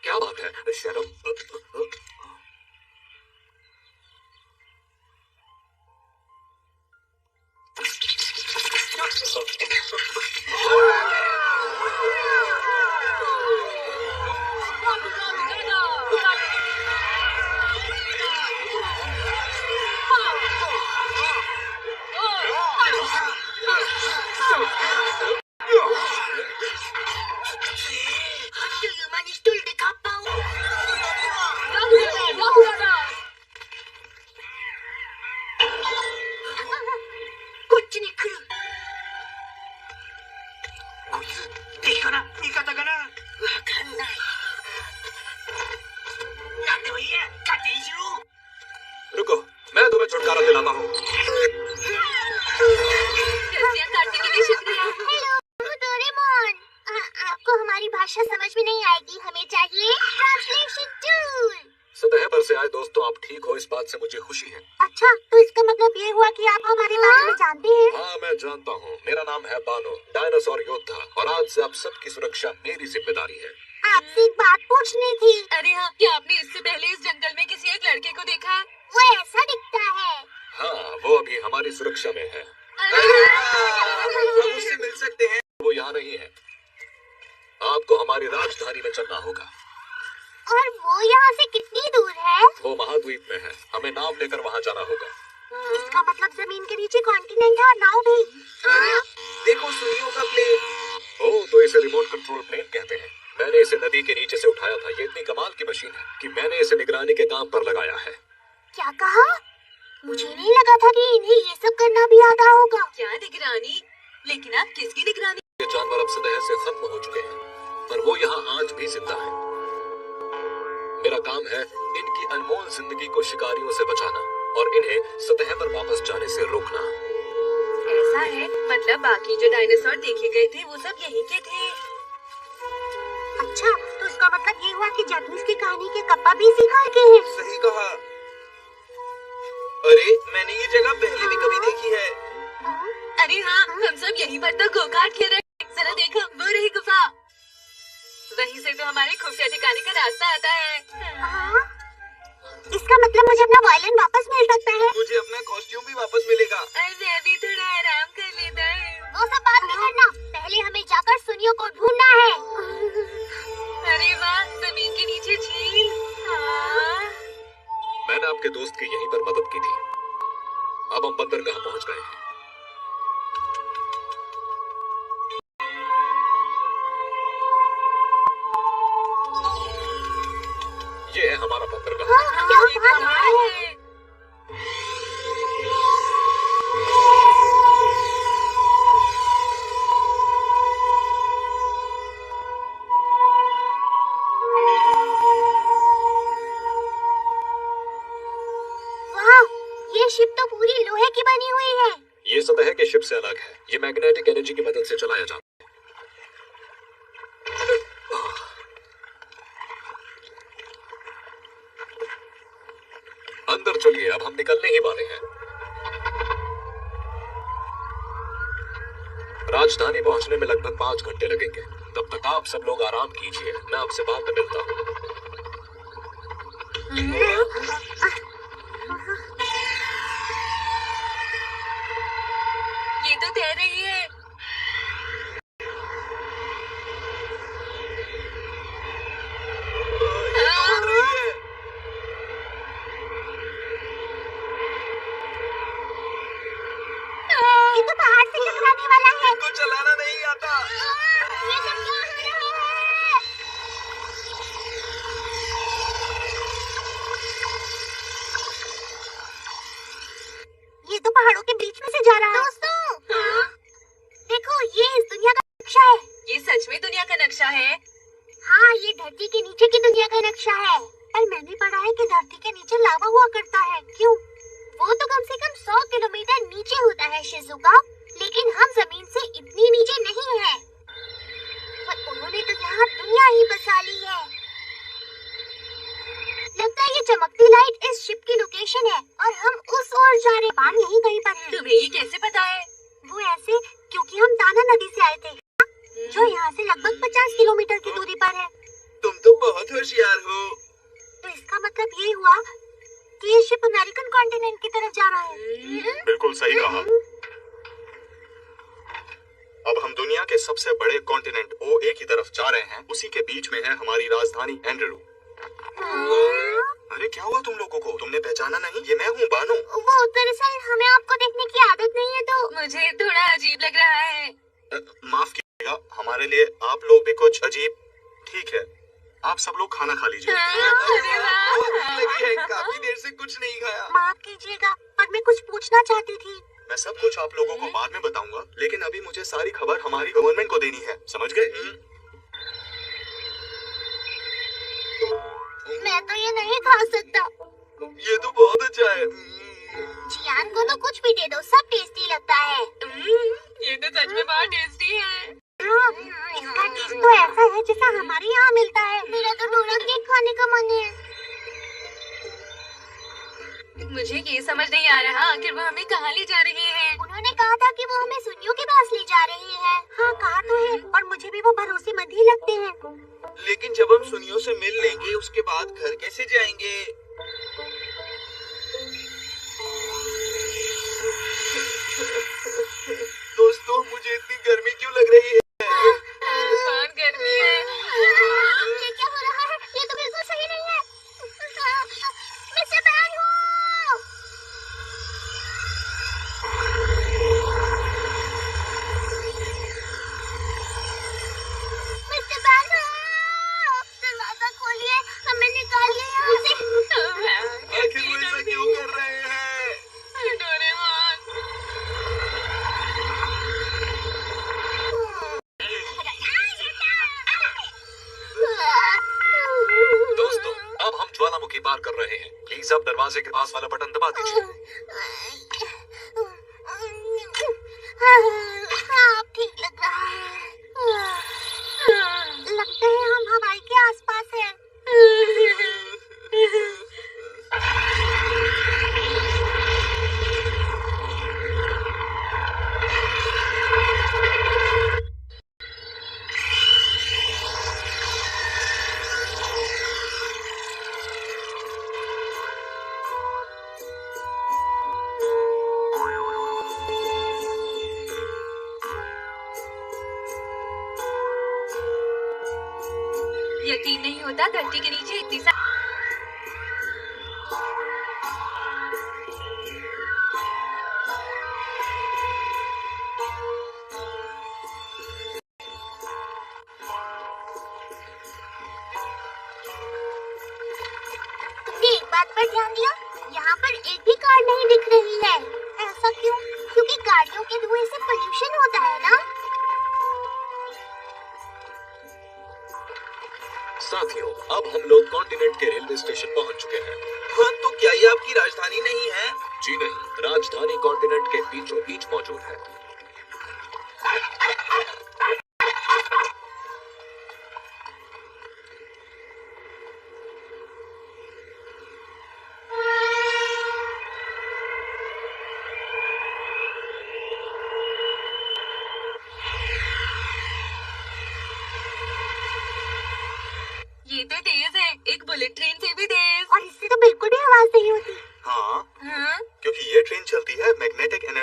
क्या बात है शर्म? रुको, मैं तुम्हें छुटकारा दिलाता हूँ। रस्सियाँ काटने के लिए शुक्रिया। Hello Doraemon. आपको हमारी भाषा समझ में नहीं आएगी। हमें चाहिए ट्रांसलेशन टूल। सतह पर से आए दोस्तों, आप ठीक हो, इस बात से मुझे खुशी है। अच्छा, तो इसका मतलब ये हुआ कि आप हमारे बारे में जानते हैं? हाँ मैं जानता हूँ। मेरा नाम है बानो, डायनासोर योद्धा, और आज से आप सबकी सुरक्षा मेरी जिम्मेदारी है। आपसे एक बात पूछनी थी। अरे हाँ, क्या आपने इससे पहले इस जंगल में किसी एक लड़के को देखा है? वो ऐसा दिखता है। हाँ, वो अभी हमारी सुरक्षा में है। हम उससे मिल सकते हैं। वो यहाँ नहीं है। आपको हमारी राजधानी में चलना होगा। और वो यहाँ से कितनी दूर है? वो महाद्वीप में है। हमें नाव लेकर वहाँ जाना होगा। इसका मतलब जमीन के नीचे कॉन्टिनेंट है और नाव भी। देखो सूर्यों का प्लेन। ओह, तो इसे रिमोट कंट्रोल प्लेन कहते हैं। मैंने इसे नदी के नीचे से उठाया था। ये इतनी कमाल की मशीन है कि मैंने इसे निगरानी के काम पर लगाया है। क्या कहा? मुझे नहीं लगा था कि इन्हें ये सब करना भी आता होगा। क्या निगरानी? लेकिन आप किसकी निगरानी? ये जानवर अब सतह से खत्म हो चुके हैं, पर वो यहाँ आज भी जिंदा है। मेरा काम है इनकी अनमोल जिंदगी को शिकारियों से बचाना और इन्हें सतह पर वापस जाने से रोकना। ऐसा है, मतलब बाकी जो डायनासोर देखे गए थे वो सब यहीं के थे। अच्छा, तो इसका मतलब ये हुआ कि जैपनीज की कहानी के कप्पा भी शिकार के हैं। सही कहा। अरे मैंने ये जगह पहले भी कभी देखी है। अरे हाँ, हम सब यहीं पर तो गो-कार्ट खेल रहे हैं। जरा देखो, वो रही गुफा। वहीं से तो हमारे खुफिया ठिकाने का रास्ता आता है। हाँ? इसका मतलब मुझे अपना वायलिन वापस मिल सकता है। मुझे अपना कॉस्ट्यूम भी वापस मिलेगा। और मैं भी थोड़ा आराम कर लेता हूँ। वो सब बात नहीं करना, पहले हमें जाकर सुनियों को ढूंढना है। अरे वाह, जमीन के नीचे झील। हाँ। मैंने आपके दोस्त की यहीं पर मदद की थी। अब हम बंदरगाह पहुंच गए हैं। ये है हमारा बंदरगाह। हाँ, क्या ये बात कमाल है। है। वाह, ये शिप तो पूरी लोहे की बनी हुई है। सीएनजी की मदद से चलाया जाता है। अंदर चलिए, अब हम निकलने ही वाले हैं। राजधानी पहुंचने में लगभग 5 घंटे लगेंगे। तब तक आप सब लोग आराम कीजिए, मैं आपसे बाद में मिलता हूँ। ये तो तैर रही है। ये तो पहाड़ से टकराने वाला है। इनको चलाना नहीं आता। ये सब क्या हो रहा है? ये तो पहाड़ों के बीच में से जा रहा है। दोस्तों, देखो, ये इस दुनिया का नक्शा है। ये सच में दुनिया का नक्शा है। हाँ, ये धरती के नीचे की दुनिया का नक्शा है। पर मैंने पढ़ा है कि धरती के नीचे लावा हुआ करता है। क्यों? वो तो कम से कम 100 किलोमीटर नीचे होता है शिजुका, लेकिन हम जमीन से इतनी नीचे नहीं है। पर उन्होंने तो यहाँ दुनिया ही बसा ली है। लगता है ये चमकती लाइट इस शिप की लोकेशन है और हम उस ओर जा रहे। पान यहीं कहीं पर है। तुम्हें ये कैसे पता है? वो ऐसे क्योंकि हम ताना नदी से आए थे, जो यहाँ से लगभग 50 किलोमीटर की दूरी पर है। तुम तो बहुत होशियार हो। तो इसका मतलब ये हुआ कि ये शिप अमेरिकन कॉन्टिनेंट की तरफ जा रहा है। बिल्कुल सही कहा। अब हम दुनिया के सबसे बड़े कॉन्टिनेंट OA की तरफ जा रहे हैं। उसी के बीच में है हमारी राजधानी एंड्रू। अरे क्या हुआ तुम लोगों को? तुमने पहचाना नहीं? ये मैं हूँ बानो। वो दरअसल हमें आपको देखने की आदत नहीं है, तो मुझे थोड़ा अजीब लग रहा है। माफ कीजिएगा, हमारे लिए आप लोग भी कुछ अजीब। ठीक है, आप सब लोग खाना खा लीजिए। अरे वाह। बहुत भूख लगी है, काफी देर से कुछ नहीं खाया। माफ कीजिएगा, पर मैं कुछ पूछना चाहती थी। मैं सब कुछ आप लोगों को बाद में बताऊंगा, लेकिन अभी मुझे सारी खबर हमारी गवर्नमेंट को देनी है, समझ गए? मैं तो ये नहीं खा सकता। ये तो बहुत अच्छा है। जियान को तो कुछ भी दे दो, सब टेस्टी लगता है। ये तो सच में बहुत टेस्टी है। हाँ, इसका टेस्ट तो ऐसा है जैसा हमारे यहाँ मिलता है। मेरा तो डोरा केक खाने का मन है। मुझे ये समझ नहीं आ रहा आखिर वो हमें कहाँ ले जा रहे हैं। उन्होंने कहा था कि वो हमें सुनियों के पास ले जा रहे हैं। हाँ, कहा तो है, और मुझे भी वो भरोसेमंद ही लगते हैं। लेकिन जब हम सुनियों से मिल लेंगे, उसके बाद घर कैसे जाएंगे? दोस्तों, मुझे इतनी गर्मी क्यों लग रही है? बहुत गर्मी है। ये क्या हो रहा है? ये तो बिल्कुल सही नहीं है। मिस्टर बैन हो! मिस्टर बैन हो! दरवाजा खोलिए, हमें निकालिए यहाँ से। आखिर वो ऐसा क्यों कर रहे हैं? डोरेमोन। दोस्तों, अब हम ज्वालामुखी पार कर रहे हैं। प्लीज अब दरवाजे के पास वाला बटन दबा दीजिए। हाँ, अब ठीक लग रहा है। लगता है हम हवाई के आसपास हैं। यकीन नहीं होता धरती के नीचे इतनी सा तुमने एक बात पर ध्यान दिया? यहाँ पर एक भी कार नहीं दिख रही है। ऐसा क्यों? क्योंकि गाड़ियों के धुएं से पोल्यूशन होता है ना? साथियों, अब हम लोग कॉन्टिनेंट के रेलवे स्टेशन पहुंच चुके हैं। हाँ, तो क्या ये आपकी राजधानी नहीं है? जी नहीं, राजधानी कॉन्टिनेंट के बीचों बीच मौजूद है।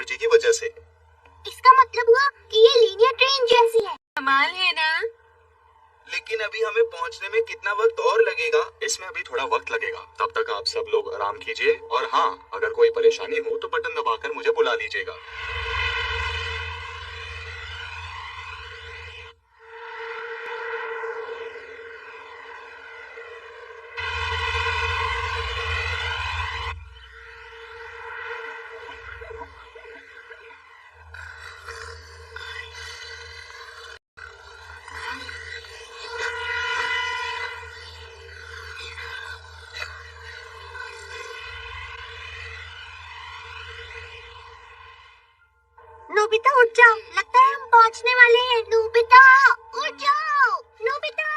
एनर्जी की वजह से। इसका मतलब हुआ कि ये लीनियर ट्रेन जैसी है। कमाल है ना। लेकिन अभी हमें पहुंचने में कितना वक्त और लगेगा? इसमें अभी थोड़ा वक्त लगेगा। तब तक आप सब लोग आराम कीजिए और हाँ, अगर कोई परेशानी हो तो बटन दबाकर मुझे बुला लीजिएगा। नोबिता उठ जाओ, लगता है हम पहुंचने वाले हैं। नोबिता उठ जाओ, नोबिता।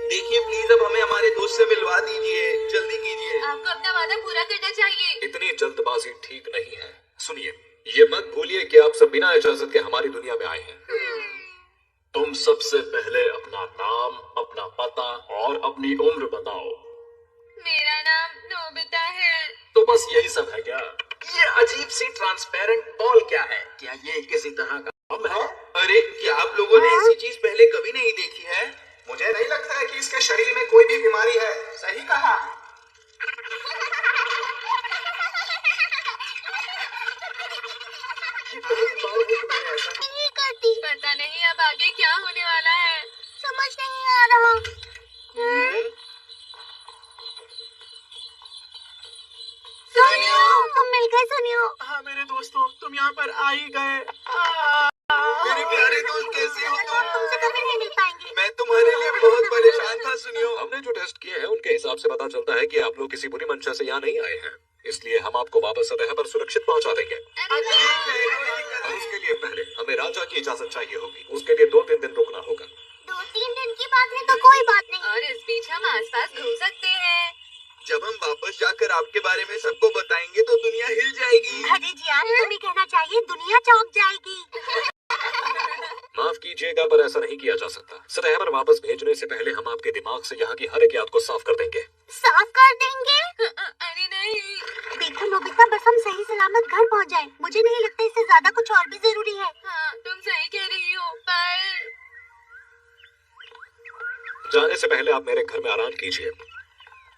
देखिए प्लीज, अब हमें हमारे दोस्त से मिलवा दीजिए, जल्दी कीजिए। आपको अपना वादा पूरा करना चाहिए। इतनी जल्दबाजी ठीक नहीं है। सुनिए, ये मत भूलिए कि आप सब बिना इजाजत के हमारी दुनिया में आए हैं। तुम सबसे पहले अपना नाम, अपना पता और अपनी उम्र बताओ। मेरा नाम नोबिता है। तो बस यही सब है क्या? ये अजीब सी ट्रांसपेरेंट बॉल क्या है? क्या ये किसी तरह का बम है? अरे क्या आप लोगों ने ऐसी चीज पहले कभी नहीं देखी है? मुझे नहीं लगता है कि इसके शरीर में कोई भी बीमारी है। सही कहा। नहीं करती, पता नहीं अब आगे क्या होने वाला है। समझ नहीं आ रहा। सुनियो, तुम मिल गए। सुनियो, हाँ मेरे दोस्तों, तुम यहाँ पर आ ही गए। मेरे प्यारे दोस्त, कैसे हो तुम? तुमसे कभी नहीं मिल पाएंगे। मैं तुम्हारे लिए बहुत परेशान था। सुनियो, हमने जो टेस्ट किए हैं उनके हिसाब से पता चलता है कि आप लोग किसी बुरी मंशा से यहाँ नहीं आए हैं, इसलिए हम आपको वापस सतह पर सुरक्षित पहुंचा देंगे। और उसके लिए पहले हमें राजा की इजाजत चाहिए होगी। उसके लिए 2-3 दिन रुकना होगा। 2-3 दिन की बात है तो कोई बात नहीं। और इस बीच हम आसपास घूम सकते हैं। जब हम वापस जाकर आपके बारे में सबको बताएंगे तो दुनिया हिल जाएगी। अरे जियान, तुम्हें कहना चाहिए दुनिया चौंक जाएगी। माफ कीजिएगा, पर ऐसा नहीं किया जा सकता। सतह पर वापस भेजने से पहले हम आपके दिमाग से यहाँ की हर एक याद को साफ कर देंगे। साफ कर देंगे? अरे नहीं। देखो नोबिता, बस हम सही सलामत घर पहुंच जाएं। मुझे नहीं लगता इससे ज्यादा कुछ और भी जरूरी है। हाँ, तुम सही कह रही हो, पर जाने से पहले आप मेरे घर में आराम कीजिए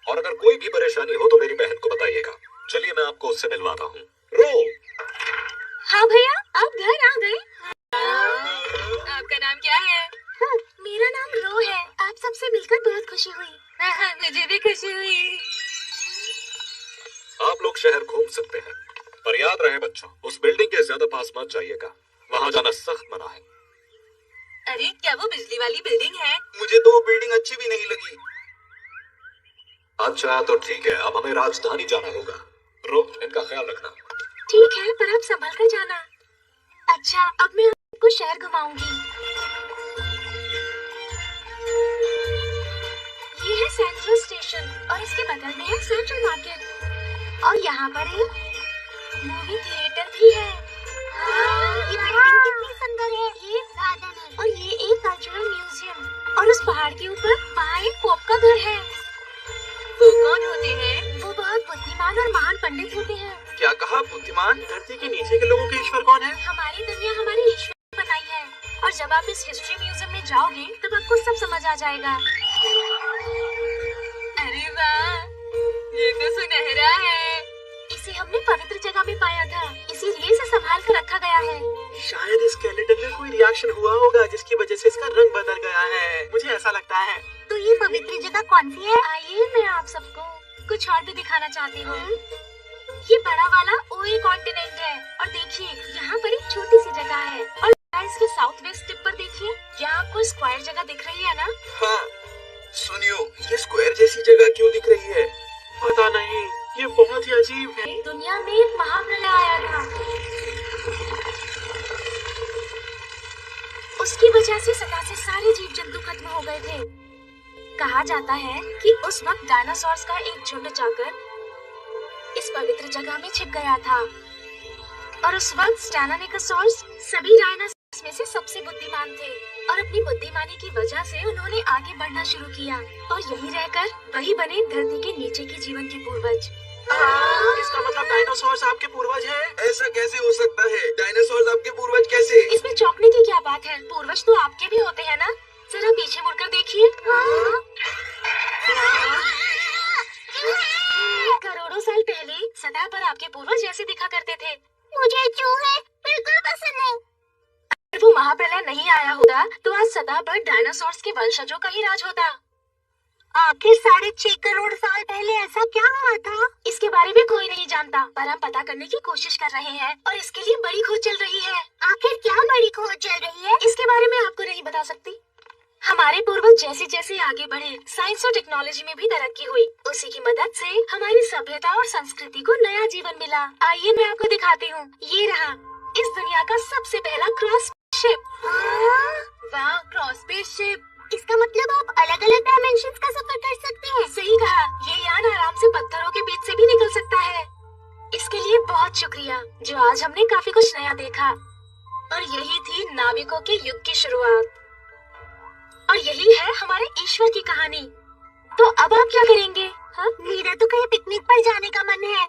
और अगर कोई भी परेशानी हो तो मेरी बहन को बताइएगा। चलिए मैं आपको उससे मिलवाता हूँ। रो। हाँ भैया, आप घर आ गए। आपका नाम क्या है? मेरा नाम रो है। आप सबसे मिलकर बहुत खुशी हुई। मुझे भी खुशी हुई। आप लोग शहर घूम सकते हैं, पर याद रहे बच्चों, उस बिल्डिंग के ज्यादा पास मत जाइएगा। वहाँ जाना सख्त मना है। अरे क्या वो बिजली वाली बिल्डिंग है? मुझे तो वो बिल्डिंग अच्छी भी नहीं लगी। अच्छा तो ठीक है, अब हमें राजधानी जाना होगा। रो, इनका ख्याल रखना। ठीक है, पर आप संभल कर जाना। अच्छा, अब मैं आपको शहर घुमाऊंगी। ये है सेंट्रल स्टेशन और इसके बगल में है सेंट्रल मार्केट और यहाँ पर एक मूवी थिएटर भी है। ये बिल्डिंग कितनी सुंदर है। ये गार्डन है और ये एक कल्चरल म्यूजियम और उस पहाड़ के ऊपर वहाँ एक पोप का घर है। वो कौन होते हैं? वो बहुत बुद्धिमान और महान पंडित होते हैं। क्या कहा? बुद्धिमान? धरती के नीचे के लोगों के ईश्वर कौन है? हमारी दुनिया हमारे ईश्वर ने बनाई है और जब आप इस हिस्ट्री म्यूजियम में जाओगे तब आपको सब समझ आ जाएगा। अरे वाह, ये तो सुनहरा है। इसे हमने पवित्र जगह में पाया था, इसीलिए इसे संभाल कर रखा गया है। शायद इस स्केलेटन में कोई रिएक्शन हुआ होगा जिसकी वजह से इसका रंग बदल गया है। मुझे ऐसा लगता है। तो ये पवित्र जगह कौन सी है? आइए मैं आप सबको कुछ और भी दिखाना चाहती हूँ। ये बड़ा वाला ओए कॉन्टिनेंट है और देखिए यहाँ पर एक छोटी सी जगह है और इसके साउथ वेस्ट टिप पर देखिए, यहाँ आपको स्क्वायर जगह दिख रही है ना? हाँ। सुनियो, ये स्क्वायर जैसी जगह क्यों दिख रही है? पता नहीं, ये बहुत ही अजीब है। दुनिया में एक महाप्रलय आया था, उसकी वजह से सदा से सारे जीव जंतु खत्म हो गए थे। कहा जाता है कि उस वक्त डायनासोर्स का एक झुंड जाकर इस पवित्र जगह में छिप गया था। और उस वक्त स्टायनानोसॉर्स सभी डायनासोर्स में से सबसे बुद्धिमान थे और अपनी बुद्धिमानी की वजह से उन्होंने आगे बढ़ना शुरू किया और यहीं रहकर वही बने धरती के नीचे के जीवन के पूर्वज। इसका मतलब डायनासोर्स आपके पूर्वज हैं? ऐसा कैसे हो सकता है? डायनासोर आपके पूर्वज कैसे? इसमें चौंकने की क्या बात है? पूर्वज तो आपके भी होते हैं ना। जरा पीछे मुड़कर देखिए। करोड़ों साल पहले सतह पर आपके पूर्वज जैसे दिखा करते थे। मुझे चूहे बिल्कुल पसंद नहीं। अगर वो महाप्रलय नहीं आया होता तो आज सतह पर डायनासोर्स के वंशजों का ही राज होता। आखिर 6.5 करोड़ साल पहले ऐसा क्या हुआ था? इसके बारे में कोई नहीं जानता, पर हम पता करने की कोशिश कर रहे हैं और इसके लिए बड़ी खोज चल रही है। आखिर क्या बड़ी खोज चल रही है? इसके बारे में आपको नहीं बता सकती। हमारे पूर्वज जैसे जैसे आगे बढ़े, साइंस और टेक्नोलॉजी में भी तरक्की हुई। उसी की मदद से हमारी सभ्यता और संस्कृति को नया जीवन मिला। आइए मैं आपको दिखाती हूँ। ये रहा इस दुनिया का सबसे पहला क्रॉस शिप। वाह, क्रॉस स्पेस शिप। इसका मतलब आप अलग अलग डायमेंशंस का सफर कर सकते हैं। सही कहा। ये यान आराम से पत्थरों के बीच से भी निकल सकता है। इसके लिए बहुत शुक्रिया जो आज हमने काफी कुछ नया देखा। और यही थी नाविकों के युग की शुरुआत और यही है हमारे ईश्वर की कहानी। तो अब आप क्या करेंगे? हाँ? मेरा तो कहीं पिकनिक पर जाने का मन है।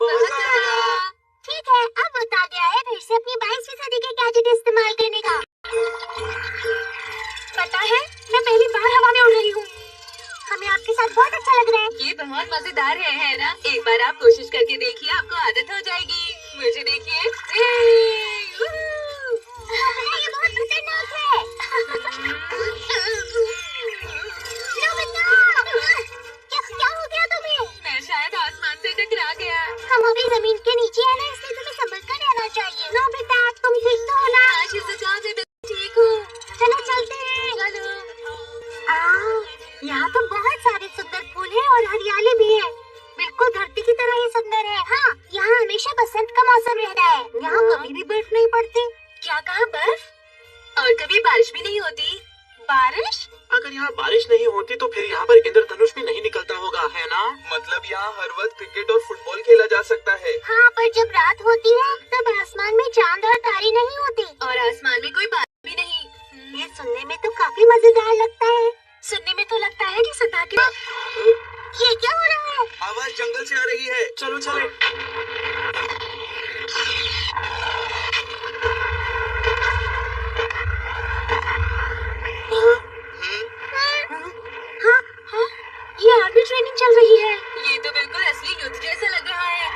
ठीक है, अब वक्त आ गया है फिर से अपनी 22वीं सदी के गैजेट इस्तेमाल करने का। पता है, मैं पहली बार हवा में उड़ रही हूँ। हमें आपके साथ बहुत अच्छा लग रहा है। ये बहुत मजेदार है ना? एक बार आप कोशिश करके देखिए, आपको आदत हो जाएगी। मुझे देखिए। ये बहुत खतरनाक है। क्या हो गया तुम्हें? मैं शायद आसमान से टकरा गया। हम अभी जमीन के नीचे है ना, इसलिए तुम्हें संभल कर रहना चाहिए। नो बेटा, तुम ठीक तो हो ना? ठीक हूँ। चलो चलते हैं। चलो। यहाँ तो बहुत सारे सुंदर फूल हैं और हरियाली भी है। बिल्कुल धरती की तरह ही सुंदर है। हाँ, यहाँ हमेशा बसंत का मौसम रहता है। यहाँ कभी भी बर्फ नहीं पड़ती। क्या कहा? बर्फ? और कभी बारिश भी नहीं होती? बारिश? अगर यहाँ बारिश नहीं होती तो फिर यहाँ पर इंद्रधनुष भी नहीं निकलता होगा, है ना? मतलब यहाँ हर वक्त क्रिकेट और फुटबॉल खेला जा सकता है। हाँ, पर जब रात होती है तब आसमान में चांद और तारे नहीं होते और आसमान में कोई बादल भी नहीं। ये सुनने में तो काफी मजेदार लगता है। सुनने में तो लगता है कि सतह के ये क्या हो रहा है? आवाज जंगल से आ रही है। चलो चले। ये आर्मी ट्रेनिंग चल रही है। ये तो बिल्कुल असली युद्ध जैसा लग रहा है।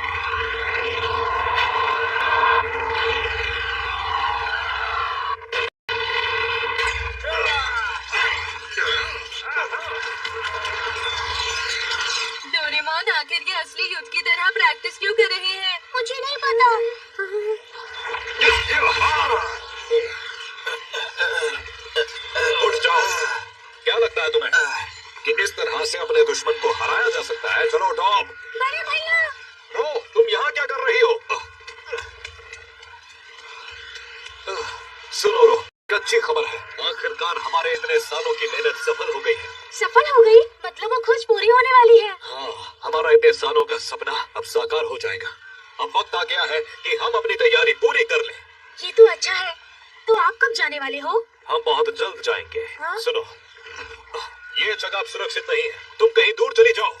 डोरेमोन, आखिर ये असली युद्ध की तरह प्रैक्टिस क्यों कर रहे हैं? मुझे नहीं पता। उठ जाओ। क्या लगता है तुम्हें कि इस तरह से अपने दुश्मन को हराया जा सकता है? चलो टॉम। बड़े भैया। रो, तुम यहाँ क्या कर रही हो? सुनो रो, अच्छी खबर है। आखिरकार हमारे इतने सालों की मेहनत सफल हो गई है। सफल हो गई? मतलब वो खोज पूरी होने वाली है। हाँ, हमारा इतने सालों का सपना अब साकार हो जाएगा। अब वक्त आ गया है कि हम अपनी तैयारी पूरी कर लें। ये तो अच्छा है। तो आप कब जाने वाले हो? हम बहुत जल्द जाएंगे। हाँ? सुनो, ये जगह अब सुरक्षित नहीं है। तुम कहीं दूर चली जाओ।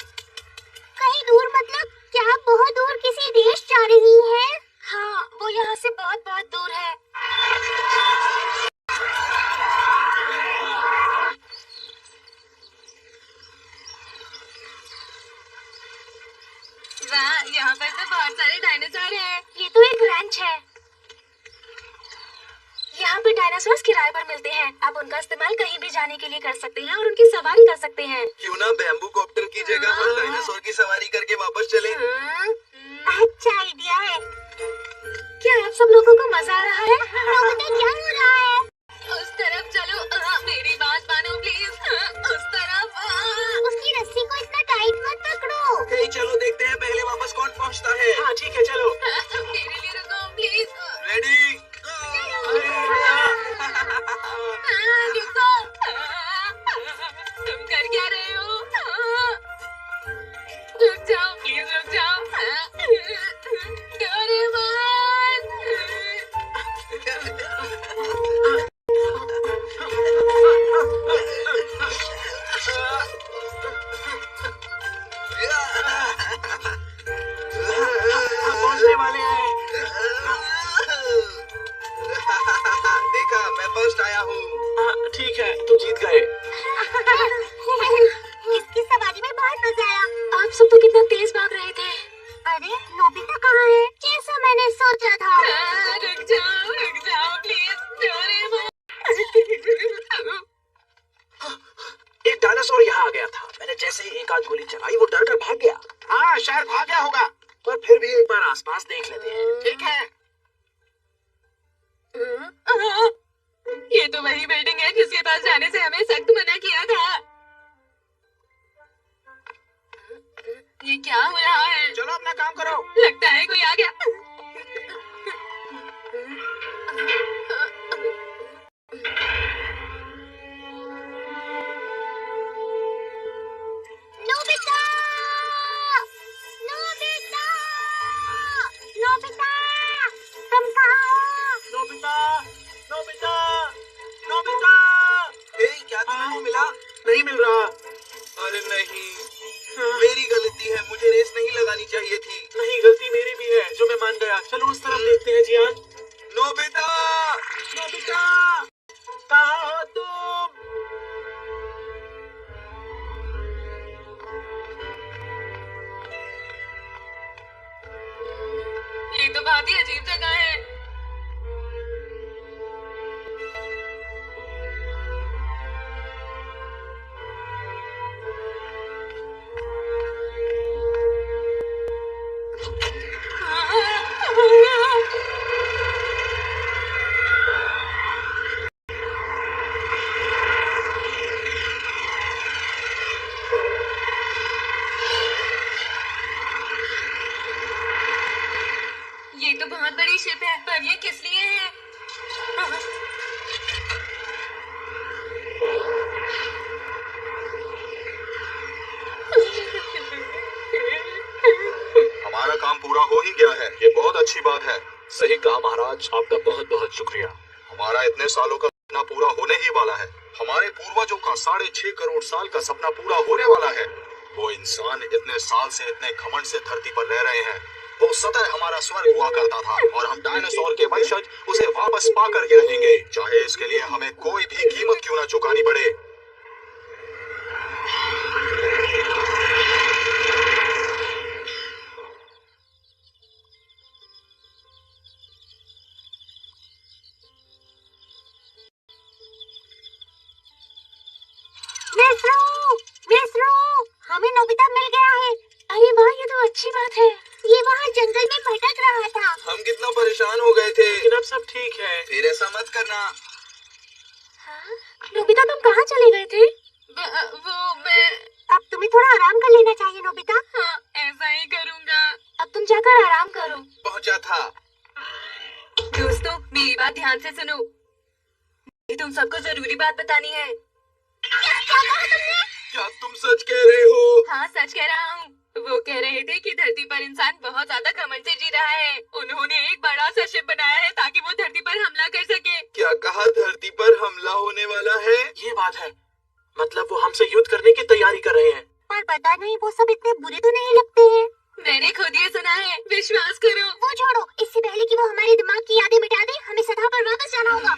कहीं दूर मतलब क्या आप बहुत दूर किसी देश जा रही हैं? हाँ, वो यहाँ से बहुत बहुत दूर है। वाह, यहाँ पर तो बहुत सारे डायनासोर हैं। ये तो एक रैंच है। यहाँ पे डायनासोर्स किराए पर मिलते हैं। आप उनका इस्तेमाल कहीं भी जाने के लिए कर सकते हैं और उनकी सवारी कर सकते हैं। क्यों ना बैम्बू कॉप्टर की जगह हम डायनासोर की सवारी करके वापस चले? अच्छा आइडिया है। क्या आप सब लोगों को मजा आ रहा है? तो क्या हो रहा है? उस तरफ चलो। मेरी बात मानो प्लीज। उस तरफ। उसकी रस्सी को इतना टाइट मत पकड़ो। कहीं चलो देखते हैं पहले वापस कौन पहुंचता है। हाँ ठीक है, चलो। मेरे लिए रुको प्लीज। रेडी? रुको। तुम कर क्या रहे हो? रुक जाओ प्लीज, रुक जाओ। गोली चलाई वो डर कर भाग गया। हाँ शायद भाग गया होगा, पर फिर भी एक बार आसपास देख लेते हैं। ठीक है। ये तो वही बिल्डिंग है जिसके पास जाने से हमें सख्त मना किया था। ये क्या हो रहा है? चलो अपना काम करो। लगता है कोई आ गया। नोबिता! नोबिता! नोबिता! तुम कहाँ हो? Nobita, Nobita, Nobita. क्या तुम्हें मिला? नहीं मिल रहा। अरे नहीं, मेरी गलती है, मुझे रेस नहीं लगानी चाहिए थी। नहीं, गलती मेरी भी है जो मैं मान गया। चलो उस तरफ देखते हैं जियान। नोबिता! नोबिता, कहाँ हो तुम? ये तो बहुत ही अजीब जगह है। ये तो बहुत बड़ी शिप है, पर ये किस लिए है? हमारा काम पूरा हो ही गया है, ये बहुत अच्छी बात है। सही कहा महाराज, आपका बहुत बहुत शुक्रिया। हमारा इतने सालों का सपना पूरा होने ही वाला है। हमारे पूर्वजों का 6.5 करोड़ साल का सपना पूरा होने वाला है। वो इंसान इतने साल से इतने घमंड से धरती पर रह रहे हैं। वो सदैव हमारा स्वर्ग हुआ करता था और हम डायनासोर के वंशज उसे वापस पा करके रहेंगे, चाहे इसके लिए हमें कोई भी कीमत क्यों न चुकानी पड़े। हमें नोबिता मिल गया है। अरे वाह, ये तो अच्छी बात है। ये वहाँ जंगल में भटक रहा था। हम कितना परेशान हो गए थे। लेकिन अब सब ठीक है। फिर ऐसा मत करना। हाँ? नोबिता, तुम कहाँ चले गए थे? वो मैं। अब तुम्हें थोड़ा आराम कर लेना चाहिए नोबिता। हाँ, ऐसा ही करूँगा। अब तुम जाकर आराम करो। पहुंचा था। दोस्तों, मेरी बात ध्यान से सुनो। मुझे तुम सबको जरूरी बात बतानी है। क्या कहा तुमने? क्या तुम सच कह रहे हो? हाँ, सच कह रहा हूँ। वो कह रहे थे कि धरती पर इंसान बहुत ज्यादा घमंड से जी रहा है। उन्होंने एक बड़ा सा शिप बनाया है ताकि वो धरती पर हमला कर सके। क्या कहा? धरती पर हमला होने वाला है? ये बात है, मतलब वो हमसे युद्ध करने की तैयारी कर रहे हैं। पर पता नहीं, वो सब इतने बुरे तो नहीं लगते हैं। मैंने खुद ये सुना है, विश्वास करो। वो छोड़ो, इससे पहले कि वो हमारे दिमाग की यादें मिटा दे, हमें सतह पर वापस जाना होगा।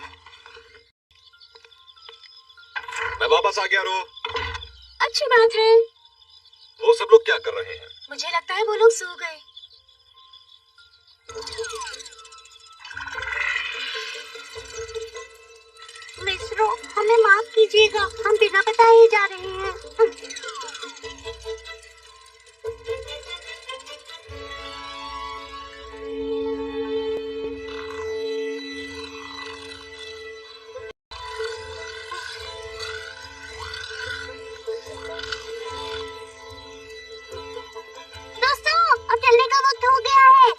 मैं वापस आ गया। रो, अच्छी बात है। वो सब लोग क्या कर रहे हैं? मुझे लगता है वो लोग सो गए। मिस्रो, हमें माफ कीजिएगा, हम बिना बताए जा रहे हैं। दोस्तों, अब चलने का वक्त हो गया है।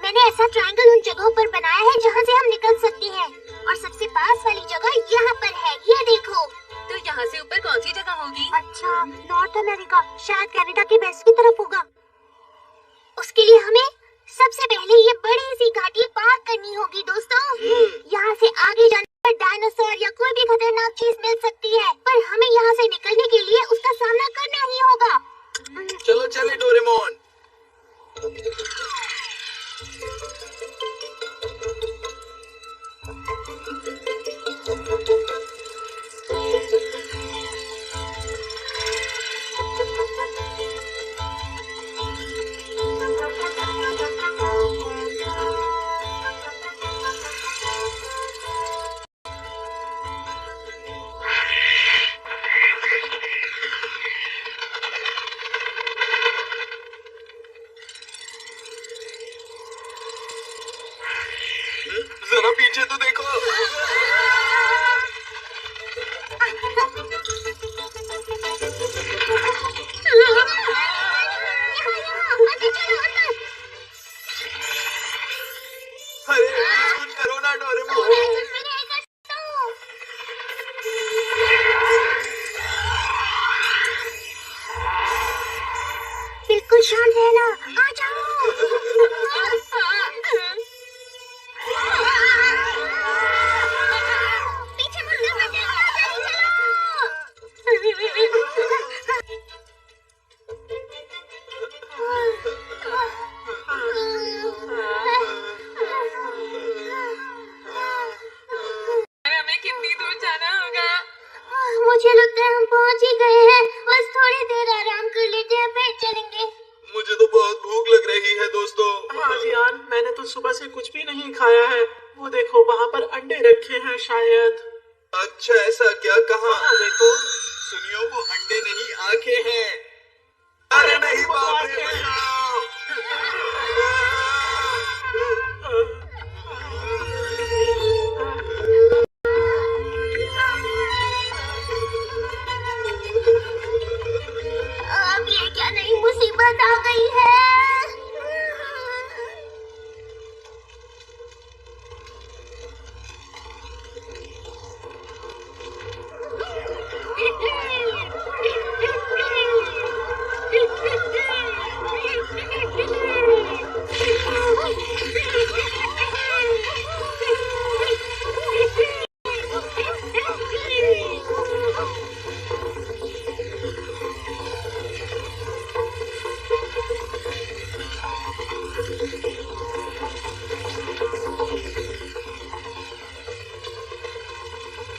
मैंने ऐसा ट्रायंगल उन जगहों पर बनाया है जहाँ से हम निकल सकते हैं, और सबसे पास वाली जगह यहाँ पर है। ये देखो। तो यहाँ से ऊपर कौन सी जगह होगी? अच्छा, नॉर्थ अमेरिका, शायद कनाडा के वेस्ट की तरफ होगा। उसके लिए हमें सबसे पहले ये बड़ी सी घाटी पार करनी होगी दोस्तों। यहाँ से आगे जाने पर डायनासोर या कोई भी खतरनाक चीज मिल सकती है, पर हमें यहाँ से निकलने के लिए उसका सामना करना ही होगा। चलो चले डोरेमोन। अरे कुछ करो ना डोरेमोन। बिल्कुल शांत रहना, आ जाओ। पीछे मुड़कर बचेगा, जल्दी हमें कितनी दूर जाना होगा? मुझे लगता है हम पहुंच ही गए हैं। बस थोड़ी देर आराम कर लेते हैं, फिर चलेंगे। मुझे तो बहुत भूख लग रही है दोस्तों। हाँ जियान, मैंने तो सुबह से कुछ भी नहीं खाया है। वो देखो वहाँ पर अंडे रखे हैं शायद। अच्छा ऐसा क्या? कहाँ? हाँ देखो। सुनियो वो अंडे नहीं आंखें हैं। अरे नहीं बाप रे, बचाओ। अब ये क्या नई मुसीबत आ गई है?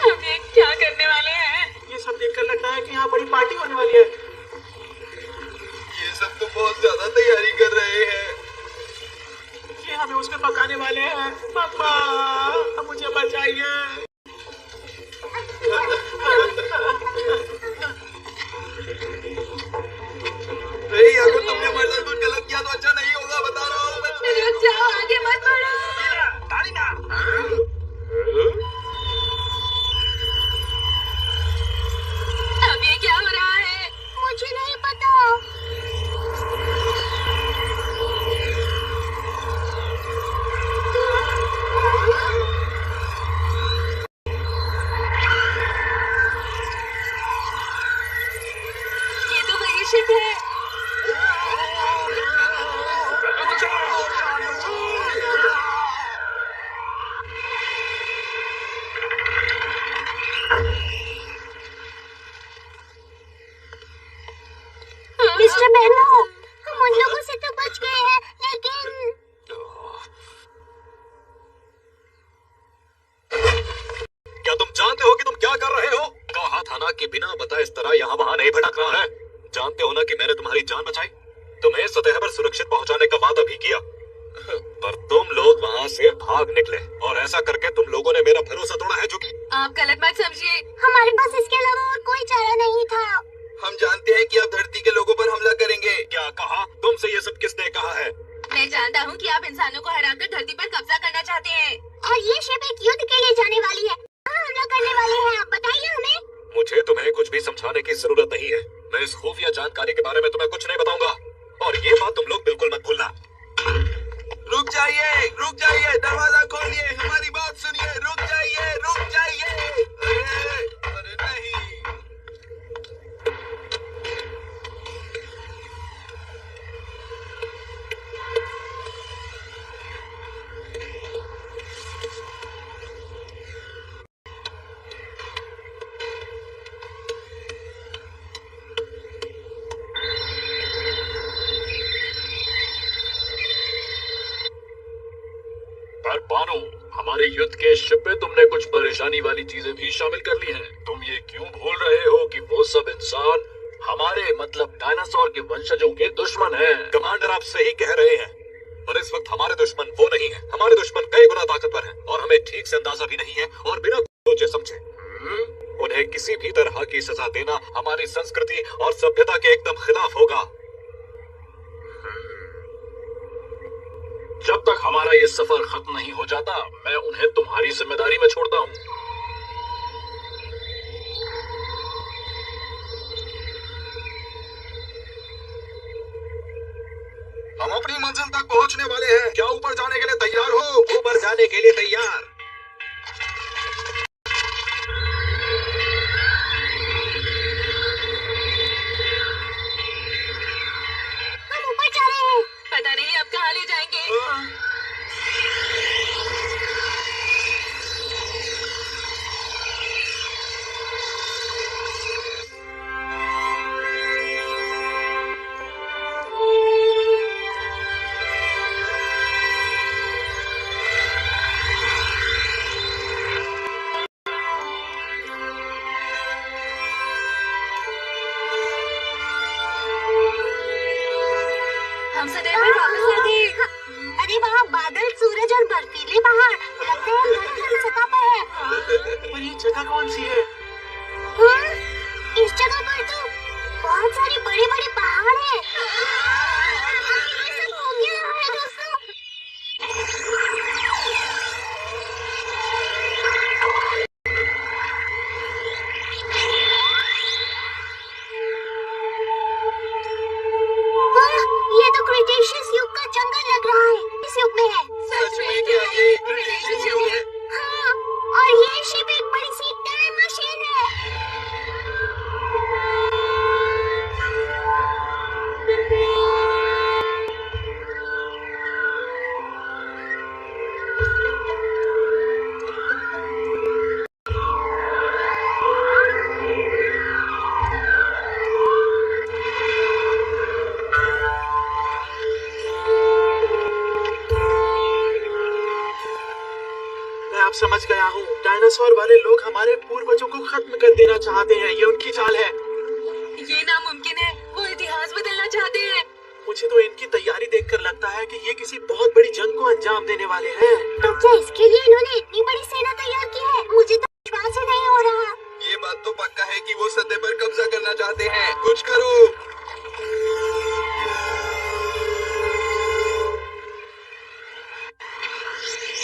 हम ये क्या करने वाले हैं? ये सब देखकर लगता है कि यहाँ बड़ी पार्टी होने वाली है। ये सब तो बहुत ज्यादा तैयारी कर रहे हैं। ये हमें उसमें पकाने वाले हैं। पापा मुझे बचाइए। नहीं, अगर तुमने हमारे साथ कुछ गलत किया तो अच्छा नहीं होगा, बता रहा हूँ मैं। रुक जाओ, आगे मत बढ़ो। अब ये क्या हो रहा है? मुझे नहीं पता। ये तो वही शिप है। मिस्टर बेनो, हम उन लोगों से तो बच गए हैं, लेकिन क्या तुम जानते हो कि तुम क्या कर रहे हो? कहा था ना कि बिना बताए इस तरह यहाँ वहाँ नहीं भटकना है। जानते हो ना कि मैंने तुम्हारी जान बचाई, तुम्हें सतह पर सुरक्षित पहुँचाने का वादा भी किया, पर तुम लोग वहाँ से भाग निकले और ऐसा करके तुम लोगों ने मेरा भरोसा तोड़ा है। जो कि आप गलत मत समझिए। हमारे पास इसके अलावा और कोई चारा नहीं था। हम जानते हैं कि आप धरती के लोगों पर हमला करेंगे। क्या कहा? तुमसे ये सब किसने कहा है? मैं जानता हूँ कि आप इंसानों को हराकर धरती पर कब्जा करना चाहते हैं। और ये शिप एक युद्ध के लिए जाने वाली है। कहाँ हमला करने वाले हैं आप बताइए हमें। मुझे तुम्हें कुछ भी समझाने की जरूरत नहीं है। मैं इस खुफिया जानकारी के बारे में तुम्हें कुछ नहीं बताऊंगा, और ये बात तुम लोग बिल्कुल मत भूलना। रुक जाइए, दरवाजा खोलिए, हमारी बात सुनिए। रुक जाइए। अरे नहीं। पर बानो, हमारे युद्ध के शिप में तुमने कुछ परेशानी वाली चीजें भी शामिल कर ली हैं। तुम ये क्यों भूल रहे हो कि वो सब इंसान हमारे मतलब डायनासोर के वंशजों के दुश्मन हैं? कमांडर आप सही कह रहे हैं, पर इस वक्त हमारे दुश्मन वो नहीं है। हमारे दुश्मन कई गुना ताकतवर हैं और हमें ठीक से अंदाजा भी नहीं है, और बिना सोचे समझे उन्हें किसी भी तरह की सजा देना हमारी संस्कृति और सभ्यता के एकदम खिलाफ होगा। जब तक हमारा ये सफर खत्म नहीं हो जाता, मैं उन्हें तुम्हारी जिम्मेदारी में छोड़ता हूँ। हम अपनी मंजिल तक पहुंचने वाले हैं। क्या ऊपर जाने के लिए तैयार हो? ऊपर जाने के लिए तैयार। हम ऊपर जा रहे हैं। पता नहीं अब कहाँ ले जाएंगे। हम सदैव वापस आ गए। अरे वहाँ बादल, सूरज और बर्फीले पहाड़, लगता है हम धरती की सतह पर हैं। पर ये जगह कौन सी है? हाँ? इस जगह पर तो बहुत सारे बड़े बड़े पहाड़ हैं। ये सब हो क्या रहा है दोस्तों? हाँ, ये तो क्रिटेशियस युग का जंगल लग रहा है। इस युग में है। सच में क्या ये क्रिटेशियस युग है? हाँ, और ये शिप एक बड़ी सी टाइम मशीन है। मैं अब समझ गया हूँ। डायनासोर वाले लोग हमारे पूर्वजों को खत्म कर देना चाहते हैं। ये उनकी चाल है। ये नामुमकिन है। वो इतिहास बदलना चाहते हैं। मुझे तो इनकी तैयारी देखकर लगता है कि ये किसी बहुत बड़ी जंग को अंजाम देने वाले हैं। तो क्या इसके लिए इन्होंने इतनी बड़ी सेना तैयार की है? मुझे तो विश्वास ही नहीं हो रहा। ये बात तो पक्का है कि वो सत्य पर कब्जा करना चाहते हैं। कुछ करो।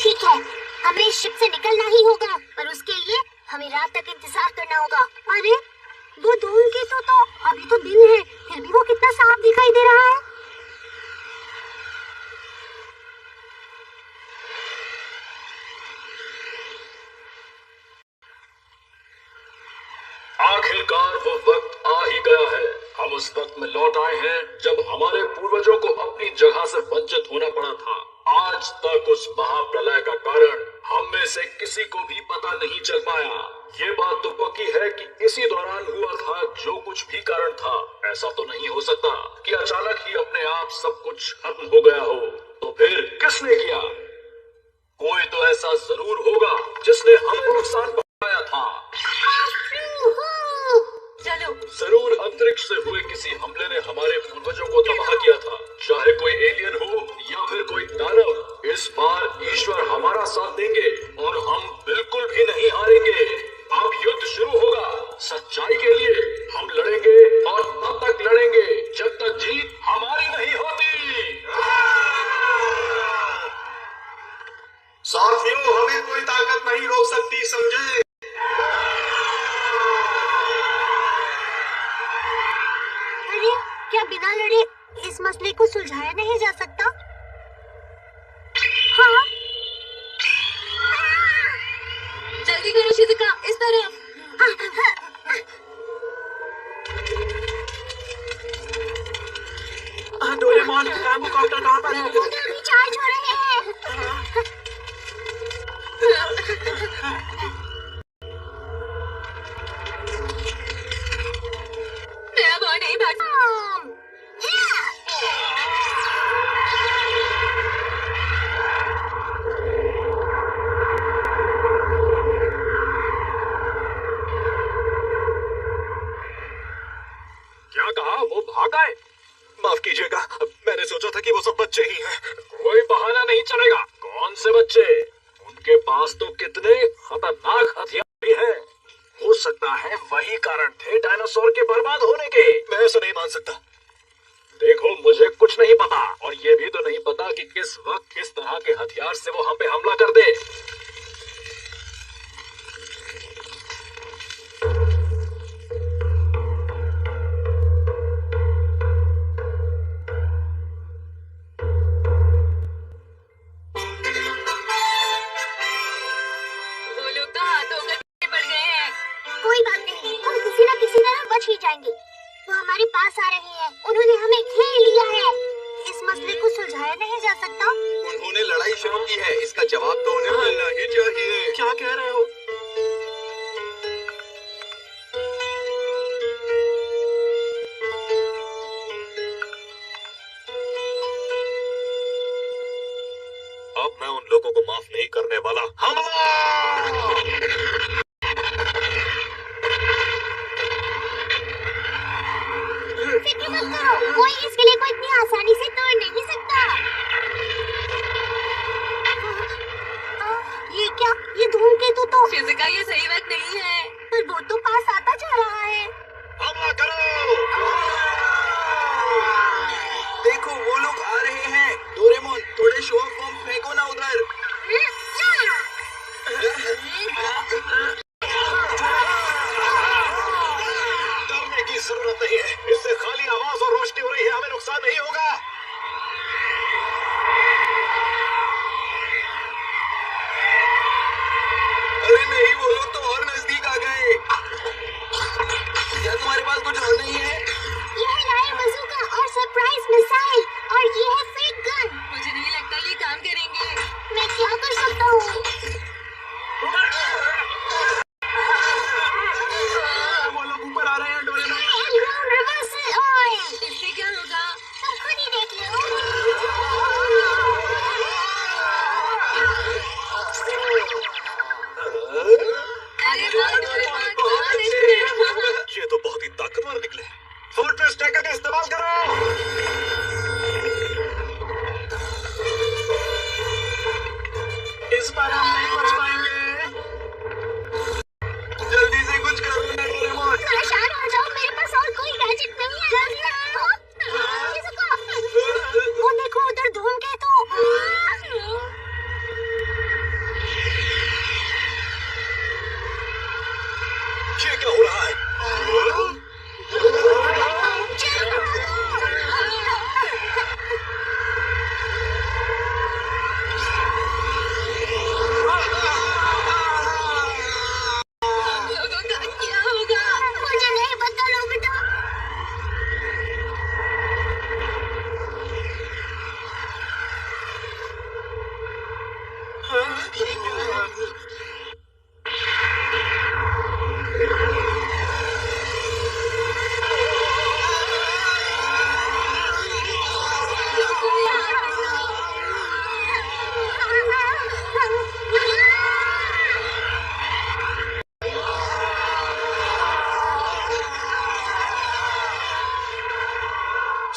ठीक है, हमें इस शिप से निकलना ही होगा, पर उसके लिए हमें रात तक इंतजार करना होगा। अरे वो धूमकेतु तो अभी तो दिन है, फिर भी वो कितना साफ दिखाई दे रहा है। आखिरकार वो वक्त आ ही गया है। हम उस वक्त में लौट आए हैं जब हमारे पूर्वजों को अपनी जगह से वंचित होना पड़ा था। आज तक उस महाप्रलय का कारण हम में से किसी को भी पता नहीं चल पाया। ये बात तो पक्की है कि इसी दौरान हुआ था जो कुछ भी कारण था। ऐसा तो नहीं हो सकता कि अचानक ही अपने आप सब कुछ खत्म हो गया हो। तो फिर किसने किया? कोई तो ऐसा जरूर होगा जिसने हमें नुकसान पहुंचाया था। चलो। जरूर अंतरिक्ष से हुए किसी हमले ने हमारे पूर्वजों को तबाह किया था, चाहे कोई एलियन हो या फिर कोई दानव। इस बार ईश्वर हमारा साथ देंगे और हम बिल्कुल भी नहीं हारेंगे। अब युद्ध शुरू होगा सच्चाई के लिए। हम लड़ेंगे और तब तक लड़ेंगे जब तक जीत हमारी नहीं होती। साथियों, हमें कोई ताकत नहीं रोक सकती, समझे? अरे क्या बिना लड़े इस मसले को सुलझाया नहीं जा सकता? हाँ? जल्दी करो शिजुका, इस तरफ। डोरेमोन, हेलीकॉप्टर कहाँ पर है? अभी चार्ज हो रहे हैं। मैं अब और नहीं भाग। क्या कहा? वो भाग आए? माफ कीजिएगा, मैंने सोचा था कि वो सब बच्चे ही हैं। कोई बहाना नहीं चलेगा। कौन से बच्चे? उनके पास तो कितने खतरनाक हथियार भी हैं। हो सकता है वही कारण थे डायनासोर के बर्बाद होने के। मैं ऐसा नहीं मान सकता। देखो मुझे कुछ नहीं पता, और ये भी तो नहीं पता कि किस वक्त किस तरह के हथियार से वो हम पे हमला कर दे। वो लोग तो हाथों में पड़ गए हैं। कोई बात नहीं, हम किसी न किसी तरह बच ही जाएंगे। वो हमारे पास आ रहे हैं, उन्होंने हमें घेर लिया है। इस मसले को सुलझाया नहीं जा सकता। उन्होंने लड़ाई शुरू की है, इसका जवाब तो उन्हें मिलना ही चाहिए। क्या कह रहे हो? अब मैं उन लोगों को माफ नहीं करने वाला। हमला! फिक्र मत करो, कोई इस किले को इतनी आसानी से तोड़ नहीं सकता। ये क्या? ये धूमकेतु तो शिजुका, ये सही वक्त नहीं है। पर वो तो पास आता जा रहा है। हमला करो! देखो वो लोग आ रहे हैं। डोरेमोन, थोड़े शो ऑफ बम फेंको ना उधर। डरने की जरूरत नहीं है, इससे खाली आवाज और रोशनी हो रही है, हमें नुकसान नहीं होगा। अरे नहीं, वो लोग तो और नजदीक आ गए। क्या तुम्हारे पास कुछ और नहीं है? ये है लायर बजूका और सरप्राइज मिसाइल, और ये है फेक गन। मुझे नहीं लगता ये काम करेंगे। मैं क्या कर सकता हूँ? वो लोग ऊपर आ रहे हैं डोरेमोन। Reversal oil. इससे क्या होगा? तुम खुद ही देख लो। अरे वाह, डोरेमोन, बहुत अच्छे। ये तो बहुत ही ताकतवर निकले। फोर्ट्रेस टैकर का इस्तेमाल करो। इस बार हम नहीं बच पाएंगे। जल्दी से कुछ करो ना डोरेमोन। परेशान हो जाओ, मेरे पास और कोई गैजेट नहीं है। शिजुका, वो देखो उधर धूमकेतु। ये क्या हो रहा है? हम लोगों का क्या होगा? मुझे नहीं पता नोबिता।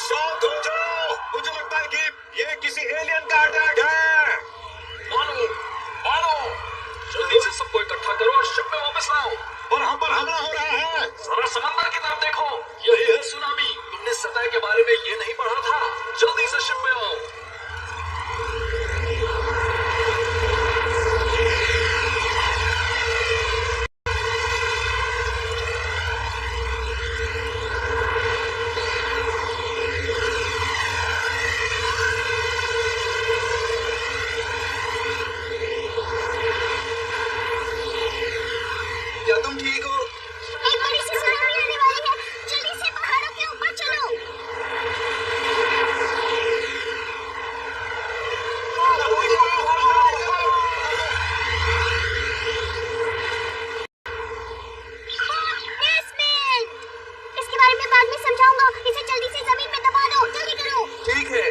शांत हो जाओ, मुझे लगता है कि ये किसी एलियन का अटैक है। मानो, मानो, जल्दी से सबको इकट्ठा करो और शिप में वापस लाओ। और हम पर हमला हो रहा है। जरा समंदर की तरफ देखो, यही है सुनामी। तुमने सतह के बारे में ये नहीं पढ़ा था? जल्दी से शिप में आओ। क्या तुम ठीक हो? एक बड़ी सी सुनामी आने वाली है, जल्दी से पहाड़ों के ऊपर चलो। बेसमेंट। इसके बारे में बाद में समझाऊंगा, इसे जल्दी से जमीन में दबा दो, जल्दी करो। ठीक है।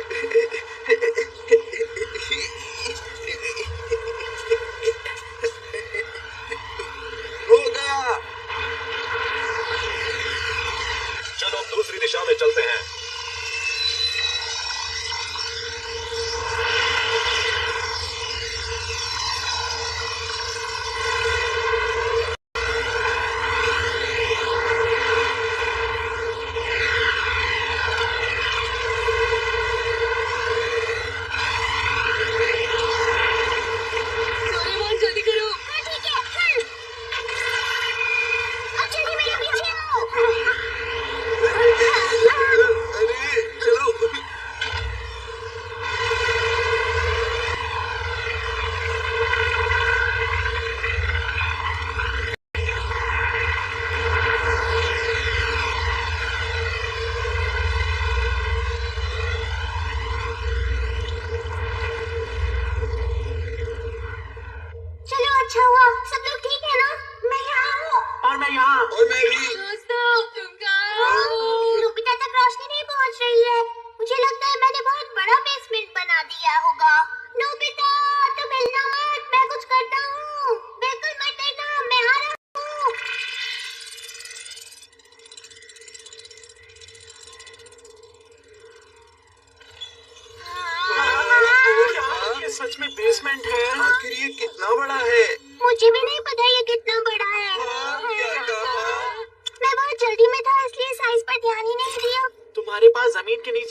हो गया।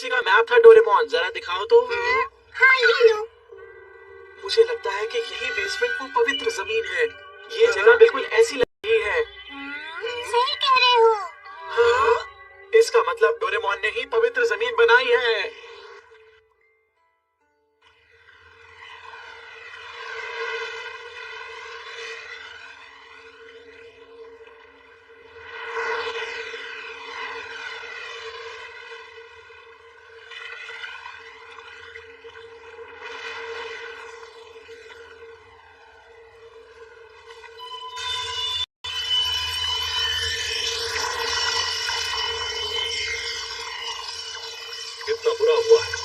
नीचे का मैप था डोरेमोन, जरा दिखाओ तो। हाँ ये लो। मुझे लगता है कि यही बेसमेंट वो पवित्र जमीन है। ये जगह बिल्कुल ऐसी लग रही है। सही कह रहे हो। हाँ? इसका मतलब डोरेमोन ने ही पवित्र जमीन बनाई है। कितना बुरा हुआ है।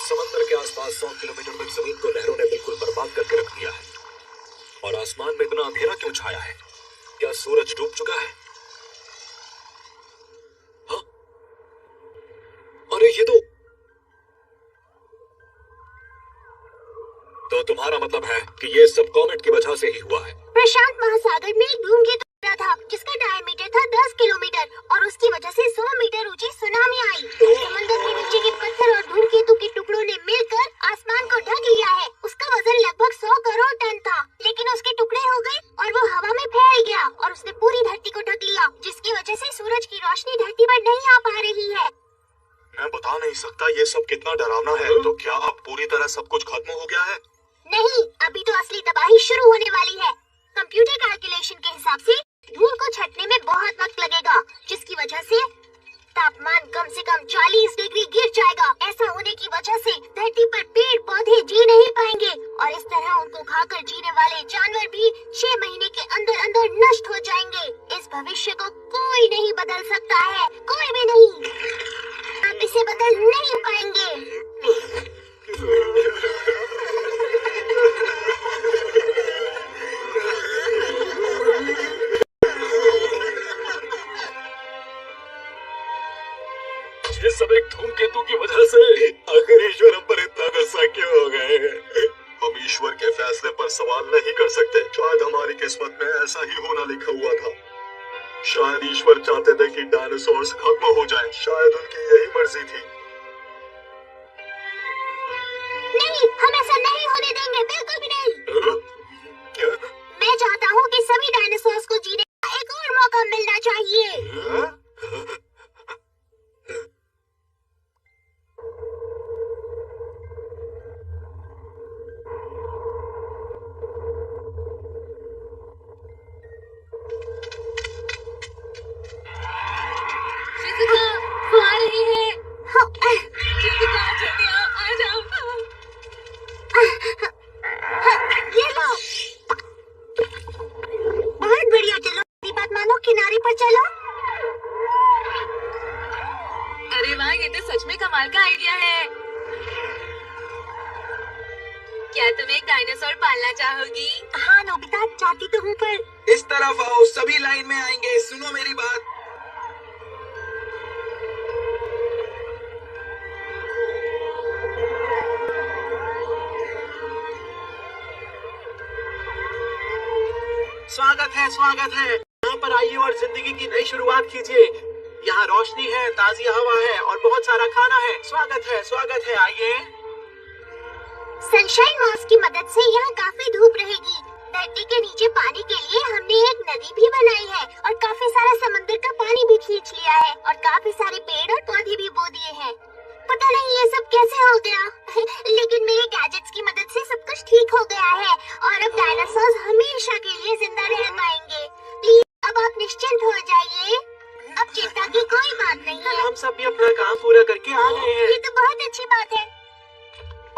समंदर के आसपास 100 किलोमीटर तक जमीन को लहरों ने बिल्कुल बर्बाद करके रख दिया है। और आसमान में इतना अंधेरा क्यों छाया है? क्या सूरज डूब चुका है? हाँ? अरे ये तो तुम्हारा मतलब है कि ये सब कॉमेट की वजह से ही हुआ है। प्रशांत महासागर में एक धूमकेतु गिरा था जिसका डायमीटर था 10 किलोमीटर और उसकी वजह से 100 मीटर ऊंची सुनामी आई। समंदर के नीचे के पत्थर और धूमकेतु के टुकड़ों ने मिलकर आसमान को ढक लिया है। उसका वजन लगभग 100 करोड़ टन था, लेकिन उसके टुकड़े हो गए और वो हवा में फैल गया और उसने पूरी धरती को ढक लिया, जिसकी वजह से सूरज की रोशनी धरती पर नहीं आ पा रही है। मैं बता नहीं सकता ये सब कितना डरावना है। तो क्या अब पूरी तरह सब कुछ खत्म हो गया है? नहीं, अभी तो असली तबाही शुरू होने वाली है। कंप्यूटर कैलकुलेशन के हिसाब से धूल को छटने में बहुत वक्त लगेगा, जिसकी वजह से तापमान कम से कम 40 डिग्री गिर जाएगा। ऐसा होने की वजह से धरती पर पेड़ पौधे जी नहीं पाएंगे और इस तरह उनको खाकर जीने वाले जानवर भी 6 महीने के अंदर अंदर नष्ट हो जाएंगे। इस भविष्य को कोई नहीं बदल सकता है, कोई भी नहीं। आप इसे बदल नहीं पाएंगे। ये सब एक धूमकेतु की वजह से। आखिर ईश्वर हम पर इतना गुस्सा क्यों हो गए? हम ईश्वर के फैसले पर सवाल नहीं कर सकते। शायद हमारी किस्मत में ऐसा ही होना लिखा हुआ था। शायद ईश्वर चाहते थे कि डायनासोर्स खत्म हो जाएं। शायद उनकी यही मर्जी थी। नहीं, हम ऐसा नहीं होने देंगे, बिल्कुल भी नहीं। क्या? मैं चाहता हूँ कि सभी डायनासोर्स को जीने का एक और मौका मिलना चाहिए। शिजुका, वो आ रही है। शिजुका, जल्दी आओ, आ जाओ। ये लो। बहुत बढ़िया, चलो मेरी बात मानो, किनारे पर चलो। अरे वाह, ये तो सच में कमाल का आइडिया है। क्या तुम एक डायनासोर पालना चाहोगी? हाँ नोबिता, चाहती तो हूँ पर इस तरफ आओ, सभी लाइन में आएंगे। सुनो मेरी बात। स्वागत है, स्वागत है। यहाँ पर आइए और जिंदगी की नई शुरुआत कीजिए। यहाँ रोशनी है, ताजी हवा है और बहुत सारा खाना है। स्वागत है, स्वागत है, आइए। सनशाइन मॉस की मदद से यहाँ काफी धूप रहेगी। धरती के नीचे पानी के लिए हमने एक नदी भी बनाई है और काफी सारा समंदर का पानी भी खींच लिया है और काफी सारे पेड़ और पौधे भी बो दिए हैं। पता नहीं ये सब कैसे हो गया लेकिन मेरे गैजेट्स की मदद से सब कुछ ठीक हो गया है और अब डायनासोर्स हमेशा के लिए जिंदा रह पाएंगे। प्लीज अब आप निश्चिंत हो जाइए, अब चिंता की कोई बात नहीं है। हम सब भी अपना काम पूरा करके आ गए हैं। ये तो बहुत अच्छी बात है।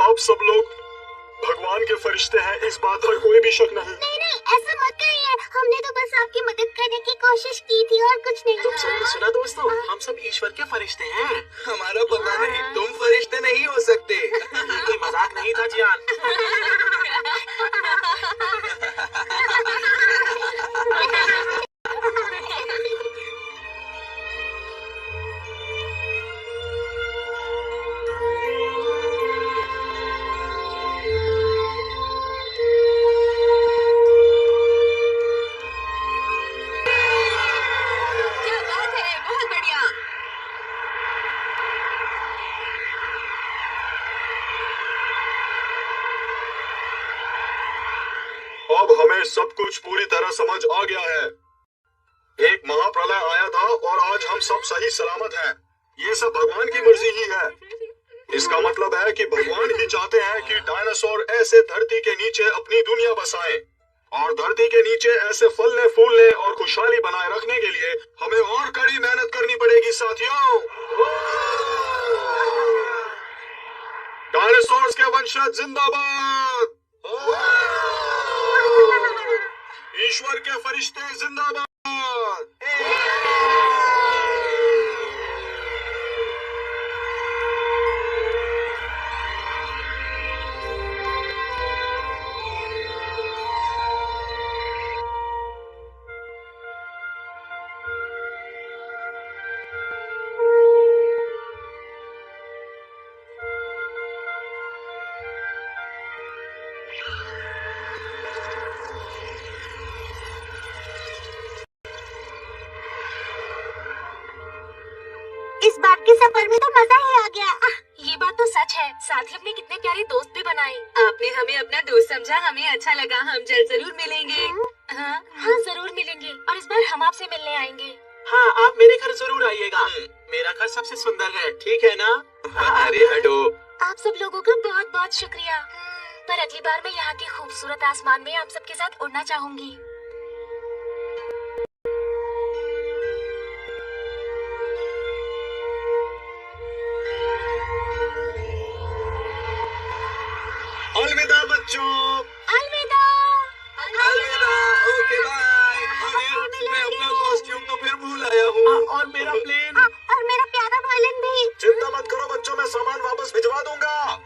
आप सब लोग भगवान के फरिश्ते हैं, इस बात पर कोई भी शक नहीं। नहीं नहीं, ऐसा मत कहिए, हमने तो बस आपकी मदद करने की कोशिश की थी और कुछ नहीं। तुम सबने सुना दोस्तों, हम सब ईश्वर के फरिश्ते हैं। हमारा पता नहीं, तुम फरिश्ते नहीं हो सकते। कोई मजाक नहीं था जियान। क्या बात है, बहुत बढ़िया। सब कुछ पूरी तरह समझ आ गया है। एक महाप्रलय आया था और आज हम सब सही सलामत हैं। ये सब भगवान की मर्जी ही है। इसका मतलब है कि भगवान ही चाहते हैं कि डायनासोर ऐसे धरती के नीचे अपनी दुनिया बसाएं और धरती के नीचे ऐसे फलने फूलने और खुशहाली बनाए रखने के लिए हमें और कड़ी मेहनत करनी पड़ेगी साथियों। डायनासोर्स के वंशज जिंदाबाद। ईश्वर के फरिश्ते जिंदाबाद। इस बार के सफर में तो मजा ही आ गया। ये बात तो सच है। साथ ही हमने कितने प्यारे दोस्त भी बनाए। आपने हमें अपना दोस्त समझा, हमें अच्छा लगा। हम जल्द जरूर मिलेंगे। हाँ जरूर मिलेंगे और इस बार हम आपसे मिलने आएंगे। हाँ, आप मेरे घर जरूर आइएगा। मेरा घर सबसे सुंदर है, ठीक है ना? अरे हटो। आप सब लोगों का बहुत बहुत शुक्रिया। पर अगली बार मैं यहाँ के खूबसूरत आसमान में आप सबके साथ उड़ना चाहूंगी। अलविदा बच्चों। अलविदा। अलविदा। Okay bye. अरे मैं अपना कॉस्ट्यूम तो फिर भूल आया हूँ। और मेरा प्लेन। और मेरा प्यारा वायलिन भी। चिंता मत करो बच्चों, मैं सामान वापस भिजवा दूंगा।